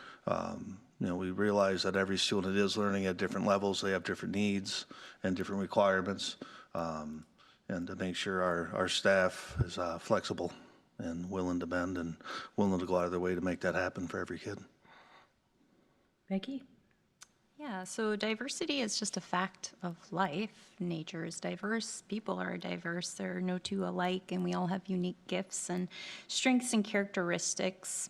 we realize that every student is learning at different levels. They have different needs and different requirements, and to make sure our staff is flexible and willing to bend and willing to go out of their way to make that happen for every kid. Becky? Yeah, so diversity is just a fact of life. Nature is diverse, people are diverse, there are no two alike, and we all have unique gifts and strengths and characteristics.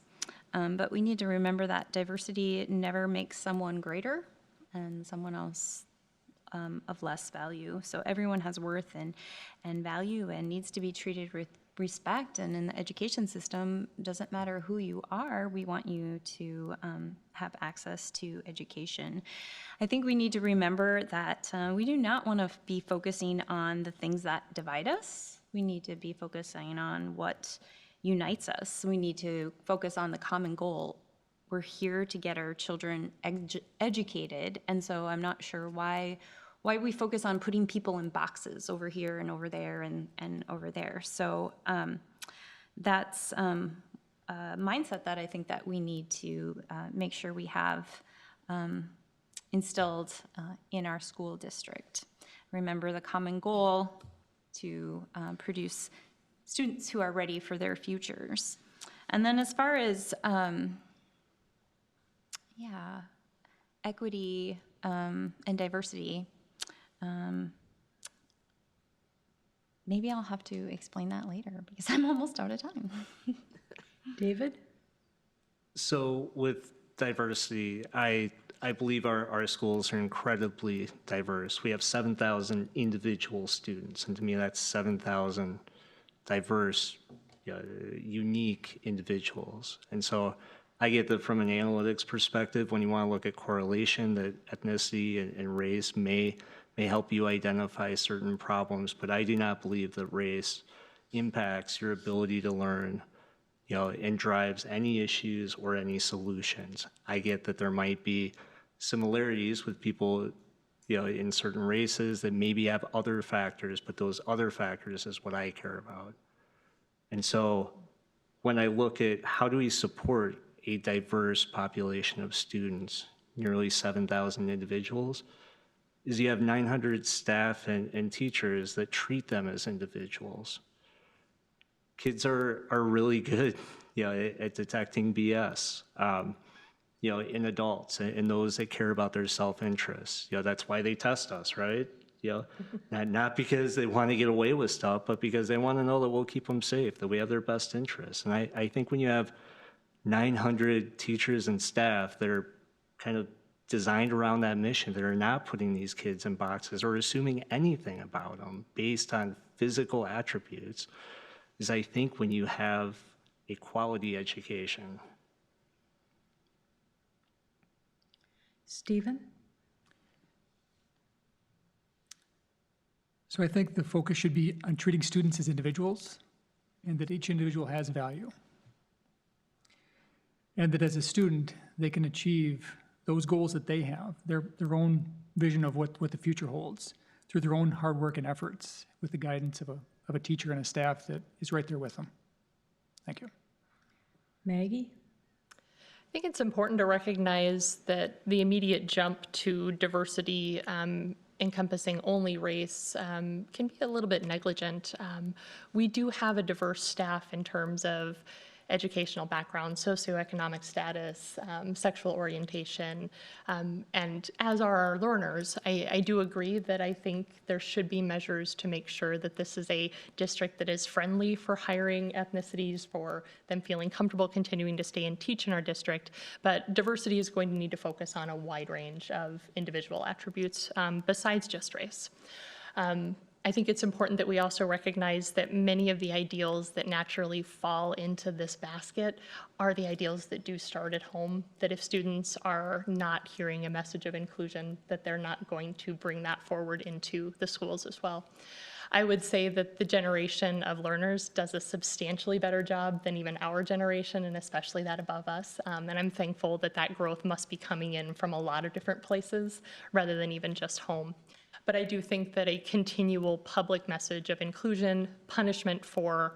But we need to remember that diversity never makes someone greater and someone else of less value. So everyone has worth and value and needs to be treated with respect. And in the education system, doesn't matter who you are, we want you to have access to education. I think we need to remember that we do not want to be focusing on the things that divide us. We need to be focusing on what unites us. We need to focus on the common goal. We're here to get our children educated, and so I'm not sure why we focus on putting people in boxes over here and over there and over there. So that's a mindset that I think that we need to make sure we have instilled in our school district. Remember the common goal to produce students who are ready for their futures. And then as far as, equity and diversity, maybe I'll have to explain that later because I'm almost out of time. David? So with diversity, I believe our schools are incredibly diverse. We have 7,000 individual students, and to me that's 7,000 diverse, unique individuals. And so I get that from an analytics perspective, when you want to look at correlation, that ethnicity and race may help you identify certain problems, but I do not believe that race impacts your ability to learn, and drives any issues or any solutions. I get that there might be similarities with people, in certain races that maybe have other factors, but those other factors is what I care about. And so when I look at how do we support a diverse population of students, nearly 7,000 individuals, is you have 900 staff and teachers that treat them as individuals. Kids are really good, at detecting BS, in adults and those that care about their self-interest. That's why they test us, right? Not because they want to get away with stuff, but because they want to know that we'll keep them safe, that we have their best interests. And I think when you have 900 teachers and staff that are kind of designed around that mission, that are not putting these kids in boxes or assuming anything about them based on physical attributes, is I think when you have a quality education. Stephen? So I think the focus should be on treating students as individuals and that each individual has value. And that as a student, they can achieve those goals that they have, their own vision of what the future holds through their own hard work and efforts with the guidance of a teacher and a staff that is right there with them. Thank you. Maggie? I think it's important to recognize that the immediate jump to diversity encompassing only race can be a little bit negligent. We do have a diverse staff in terms of educational background, socioeconomic status, sexual orientation, and as are our learners. I do agree that I think there should be measures to make sure that this is a district that is friendly for hiring ethnicities, for them feeling comfortable continuing to stay and teach in our district, but diversity is going to need to focus on a wide range of individual attributes besides just race. I think it's important that we also recognize that many of the ideals that naturally fall into this basket are the ideals that do start at home, that if students are not hearing a message of inclusion, that they're not going to bring that forward into the schools as well. I would say that the generation of learners does a substantially better job than even our generation, and especially that above us. And I'm thankful that that growth must be coming in from a lot of different places rather than even just home. But I do think that a continual public message of inclusion, punishment for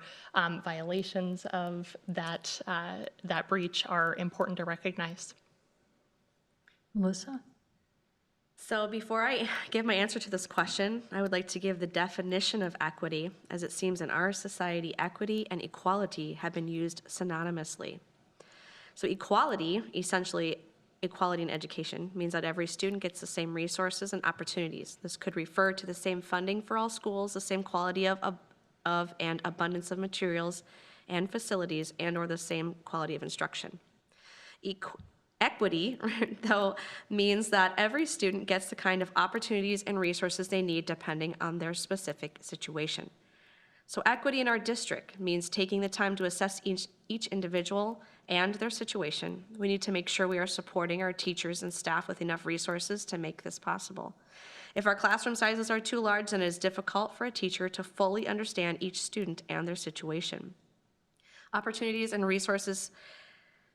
violations of that breach are important to recognize. Melissa? So before I give my answer to this question, I would like to give the definition of equity, as it seems in our society, equity and equality have been used synonymously. So equality essentially equality in education means that every student gets the same resources and opportunities. This could refer to the same funding for all schools, the same quality of and abundance of materials and facilities, and/or the same quality of instruction. Equity, though, means that every student gets the kind of opportunities and resources they need depending on their specific situation. So equity in our district means taking the time to assess each individual and their situation. We need to make sure we are supporting our teachers and staff with enough resources to make this possible. If our classroom sizes are too large, then it is difficult for a teacher to fully understand each student and their situation. Opportunities and resources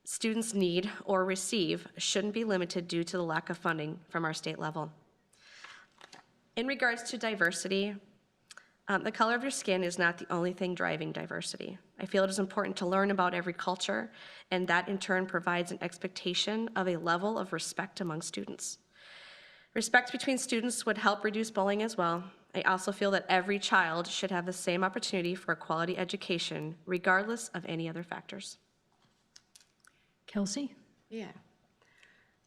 students need or receive shouldn't be limited due to the lack of funding from our state level. In regards to diversity, the color of your skin is not the only thing driving diversity. I feel it is important to learn about every culture, and that in turn provides an expectation of a level of respect among students. Respect between students would help reduce bullying as well. I also feel that every child should have the same opportunity for a quality education, regardless of any other factors. Kelsey? Yeah.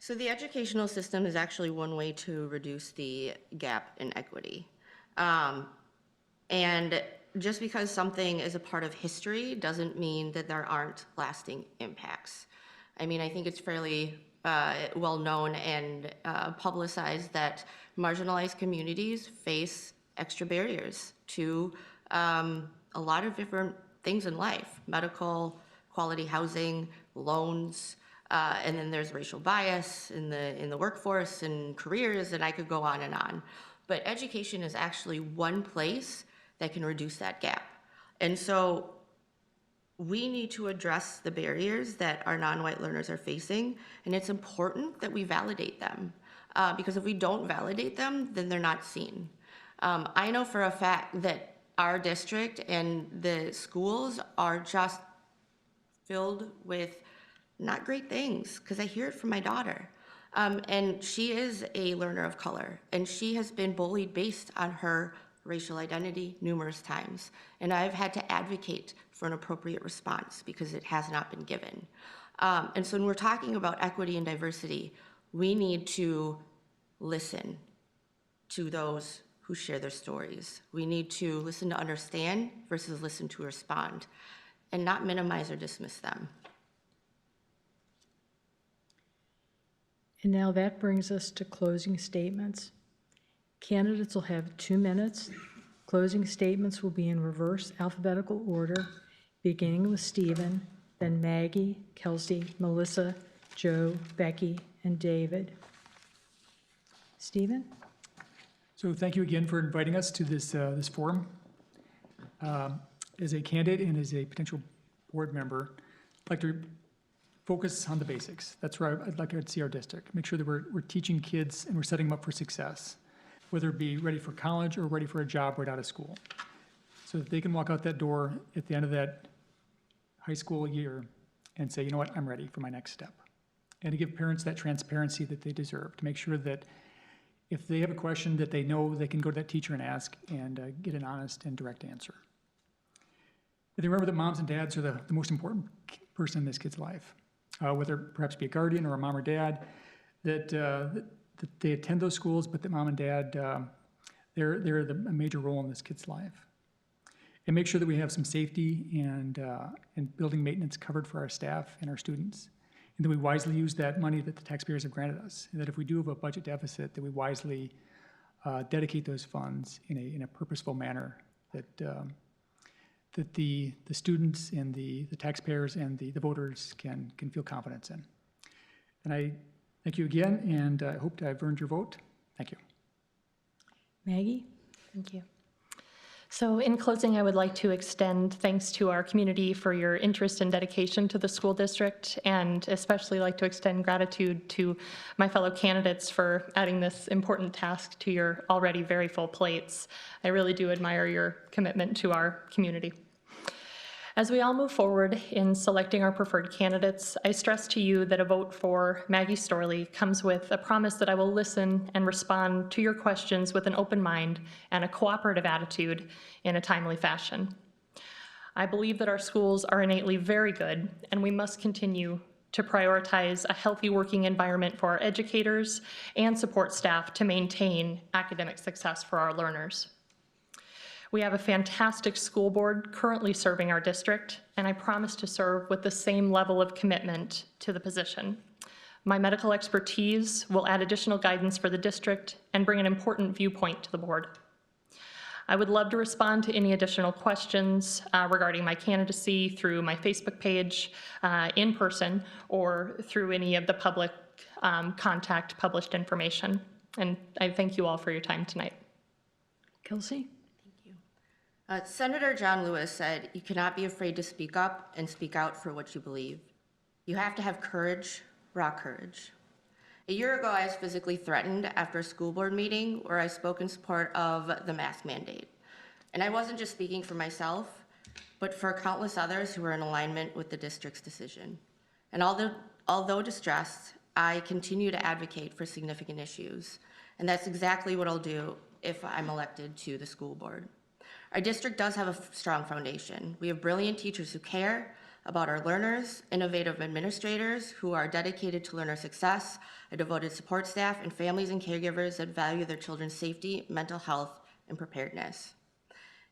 So the educational system is actually one way to reduce the gap in equity. And just because something is a part of history doesn't mean that there aren't lasting impacts. I mean, I think it's fairly well known and publicized that marginalized communities face extra barriers to a lot of different things in life: medical, quality housing, loans, and then there's racial bias in the workforce and careers, and I could go on and on. But education is actually one place that can reduce that gap. And so we need to address the barriers that our non-white learners are facing, and it's important that we validate them, because if we don't validate them, then they're not seen. I know for a fact that our district and the schools are just filled with not great things, because I hear it from my daughter. And she is a learner of color, and she has been bullied based on her racial identity numerous times. And I've had to advocate for an appropriate response because it has not been given. And so when we're talking about equity and diversity, we need to listen to those who share their stories. We need to listen to understand versus listen to respond, and not minimize or dismiss them. And now that brings us to closing statements. Candidates will have 2 minutes. Closing statements will be in reverse alphabetical order, beginning with Stephen, then Maggie, Kelsey, Melissa, Joe, Becky, and David. Stephen? So thank you again for inviting us to this forum. As a candidate and as a potential board member, I'd like to focus on the basics. That's where I'd like to see our district. Make sure that we're teaching kids and we're setting them up for success, whether it be ready for college or ready for a job right out of school, so that they can walk out that door at the end of that high school year and say, you know what, I'm ready for my next step. And to give parents that transparency that they deserve, to make sure that if they have a question that they know they can go to that teacher and ask and get an honest and direct answer. But they remember that moms and dads are the most important person in this kid's life, whether perhaps be a guardian or a mom or dad, that they attend those schools, but that mom and dad, they're a major role in this kid's life. And make sure that we have some safety and building maintenance covered for our staff and our students, and that we wisely use that money that the taxpayers have granted us, and that if we do have a budget deficit, that we wisely dedicate those funds in a purposeful manner, that the students and the taxpayers and the voters can feel confidence in. And I thank you again, and I hope I've earned your vote. Thank you. Maggie? Thank you. So in closing, I would like to extend thanks to our community for your interest and dedication to the school district, and especially like to extend gratitude to my fellow candidates for adding this important task to your already very full plates. I really do admire your commitment to our community. As we all move forward in selecting our preferred candidates, I stress to you that a vote for Maggie Storley comes with a promise that I will listen and respond to your questions with an open mind and a cooperative attitude in a timely fashion. I believe that our schools are innately very good, and we must continue to prioritize a healthy working environment for our educators and support staff to maintain academic success for our learners. We have a fantastic school board currently serving our district, and I promise to serve with the same level of commitment to the position. My medical expertise will add additional guidance for the district and bring an important viewpoint to the board. I would love to respond to any additional questions regarding my candidacy through my Facebook page, in person, or through any of the public contact published information. And I thank you all for your time tonight. Kelsey? Senator John Lewis said, "You cannot be afraid to speak up and speak out for what you believe. You have to have courage, raw courage." A year ago, I was physically threatened after a school board meeting where I spoke in support of the mask mandate. And I wasn't just speaking for myself, but for countless others who were in alignment with the district's decision. And although distressed, I continue to advocate for significant issues. And that's exactly what I'll do if I'm elected to the school board. Our district does have a strong foundation. We have brilliant teachers who care about our learners, innovative administrators who are dedicated to learner success, a devoted support staff, and families and caregivers that value their children's safety, mental health, and preparedness.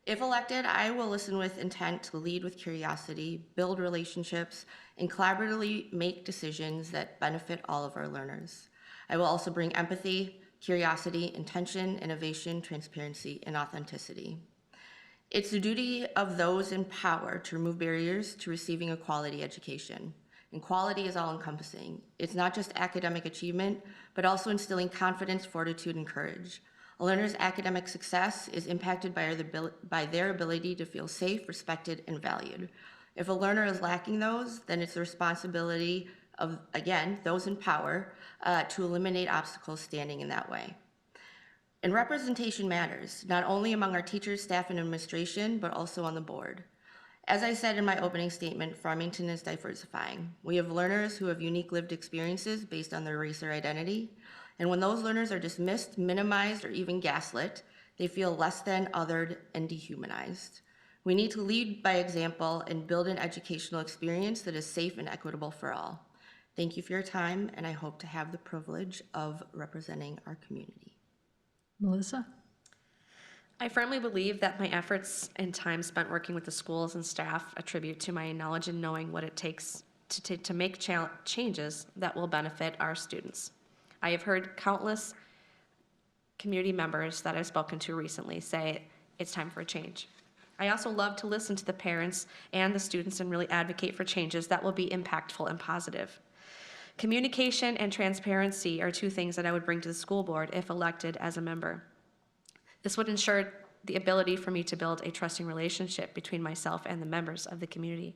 If elected, I will listen with intent to lead with curiosity, build relationships, and collaboratively make decisions that benefit all of our learners. I will also bring empathy, curiosity, intention, innovation, transparency, and authenticity. It's the duty of those in power to remove barriers to receiving a quality education. And quality is all-encompassing. It's not just academic achievement, but also instilling confidence, fortitude, and courage. A learner's academic success is impacted by their ability to feel safe, respected, and valued. If a learner is lacking those, then it's the responsibility of, again, those in power to eliminate obstacles standing in that way. And representation matters, not only among our teachers, staff, and administration, but also on the board. As I said in my opening statement, Farmington is diversifying. We have learners who have unique lived experiences based on their race or identity. And when those learners are dismissed, minimized, or even gaslit, they feel less than, othered, and dehumanized. We need to lead by example and build an educational experience that is safe and equitable for all. Thank you for your time, and I hope to have the privilege of representing our community. Melissa? I firmly believe that my efforts and time spent working with the schools and staff attribute to my knowledge and knowing what it takes to make changes that will benefit our students. I have heard countless community members that I've spoken to recently say it's time for a change. I also love to listen to the parents and the students and really advocate for changes that will be impactful and positive. Communication and transparency are two things that I would bring to the school board if elected as a member. This would ensure the ability for me to build a trusting relationship between myself and the members of the community.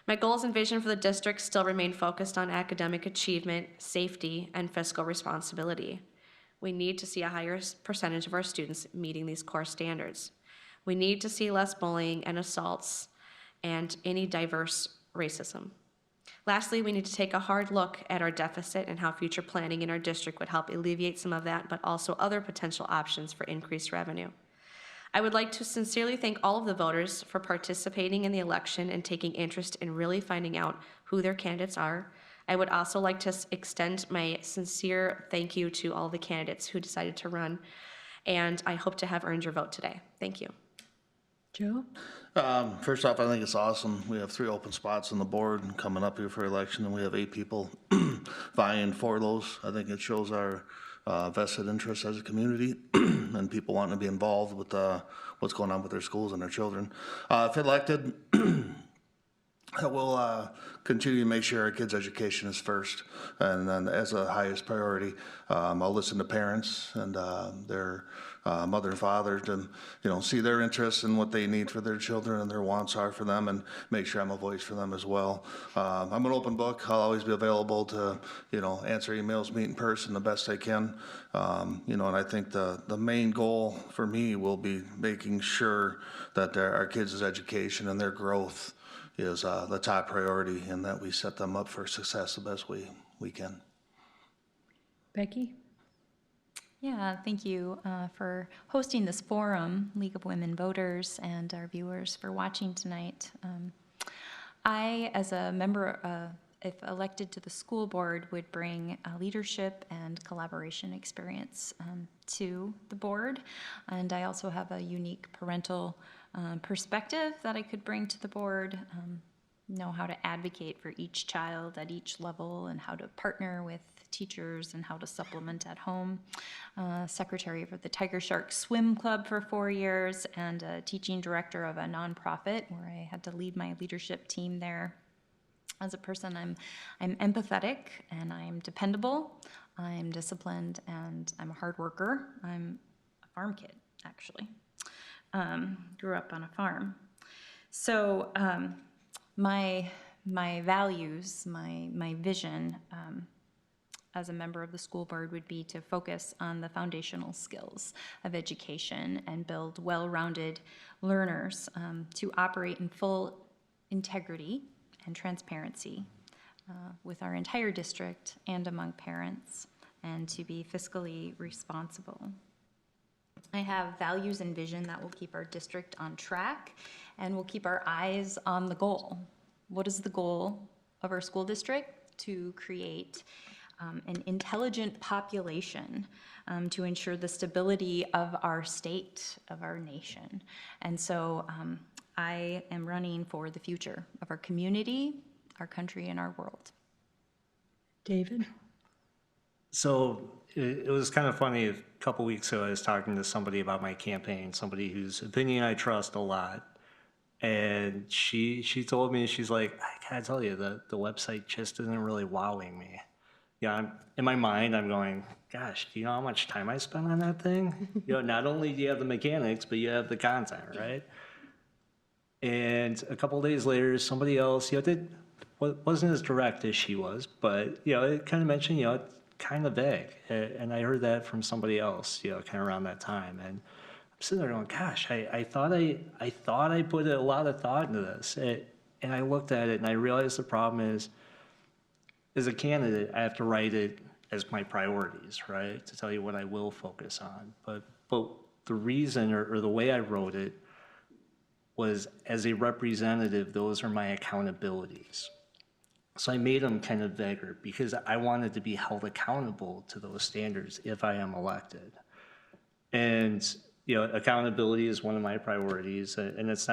My goals and vision for the district still remain focused on academic achievement, safety, and fiscal responsibility. We need to see a higher percentage of our students meeting these core standards. We need to see less bullying and assaults and any diverse racism. Lastly, we need to take a hard look at our deficit and how future planning in our district would help alleviate some of that, but also other potential options for increased revenue. I would like to sincerely thank all of the voters for participating in the election and taking interest in really finding out who their candidates are. I would also like to extend my sincere thank you to all the candidates who decided to run, and I hope to have earned your vote today. Thank you. Joe? First off, I think it's awesome. We have 3 open spots on the board coming up here for election, and we have 8 people vying for those. I think it shows our vested interest as a community and people wanting to be involved with what's going on with their schools and their children. If elected, we'll continue to make sure our kids' education is first, and then as the highest priority. I'll listen to parents and their mother and father to, see their interests and what they need for their children and their wants are for them, and make sure I'm a voice for them as well. I'm an open book. I'll always be available to, answer emails, meet in person the best I can. And I think the main goal for me will be making sure that our kids' education and their growth is the top priority, and that we set them up for success the best we can. Becky? Yeah, thank you for hosting this forum, League of Women Voters, and our viewers for watching tonight. I, as a member, if elected to the school board, would bring leadership and collaboration experience to the board. And I also have a unique parental perspective that I could bring to the board, know how to advocate for each child at each level and how to partner with teachers and how to supplement at home. Secretary for the Tiger Shark Swim Club for 4 years and a teaching director of a nonprofit where I had to lead my leadership team there. As a person, I'm empathetic and I'm dependable, I'm disciplined, and I'm a hard worker. I'm a farm kid, actually. Grew up on a farm. So my values, my vision as a member of the school board would be to focus on the foundational skills of education and build well-rounded learners to operate in full integrity and transparency with our entire district and among parents, and to be fiscally responsible. I have values and vision that will keep our district on track and will keep our eyes on the goal. What is the goal of our school district? To create an intelligent population to ensure the stability of our state, of our nation. And so I am running for the future of our community, our country, and our world. David? So it was kind of funny. A couple weeks ago, I was talking to somebody about my campaign, somebody whose opinion I trust a lot. And she told me, she's like, I gotta tell you, the website just isn't really wowing me. Yeah, in my mind, I'm going, gosh, do you know how much time I spent on that thing? Not only do you have the mechanics, but you have the content, right? And a couple days later, somebody else, wasn't as direct as she was, but, it kind of mentioned, it's kind of vague. And I heard that from somebody else, kind of around that time. And I'm sitting there going, gosh, I thought I put a lot of thought into this. And I looked at it and I realized the problem is, as a candidate, I have to write it as my priorities, right? To tell you what I will focus on. But the reason or the way I wrote it was, as a representative, those are my accountabilities. So I made them kind of vaguer because I wanted to be held accountable to those standards if I am elected. And accountability is one of my priorities, and it's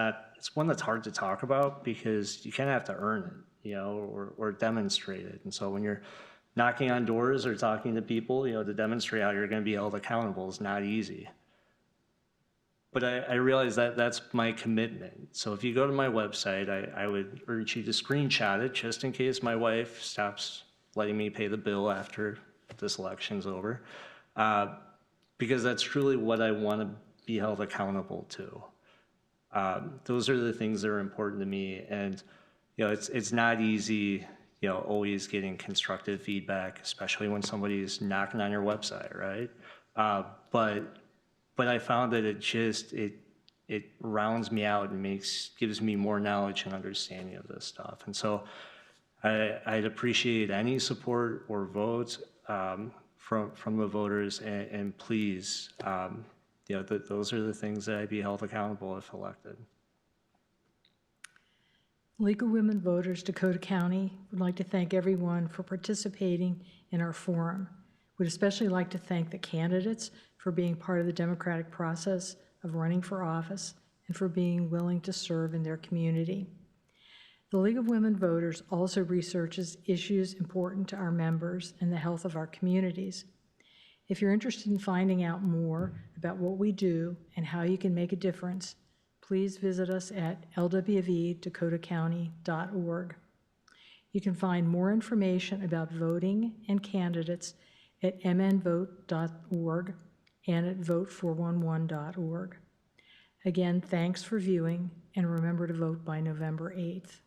one that's hard to talk about because you kind of have to earn it, or demonstrate it. And so when you're knocking on doors or talking to people, to demonstrate how you're going to be held accountable is not easy. But I realize that that's my commitment. So if you go to my website, I would urge you to screenshot it just in case my wife stops letting me pay the bill after this election's over. Because that's truly what I want to be held accountable to. Those are the things that are important to me. And, it's not easy, always getting constructive feedback, especially when somebody's knocking on your website, right? But I found that it rounds me out and gives me more knowledge and understanding of this stuff. And so I'd appreciate any support or votes from the voters, and please, those are the things that I'd be held accountable if elected. League of Women Voters, Dakota County would like to thank everyone for participating in our forum. We'd especially like to thank the candidates for being part of the democratic process of running for office and for being willing to serve in their community. The League of Women Voters also researches issues important to our members and the health of our communities. If you're interested in finding out more about what we do and how you can make a difference, please visit us at lwvdakotacounty.org. You can find more information about voting and candidates at mnvote.org and at vote411.org. Again, thanks for viewing, and remember to vote by November 8th.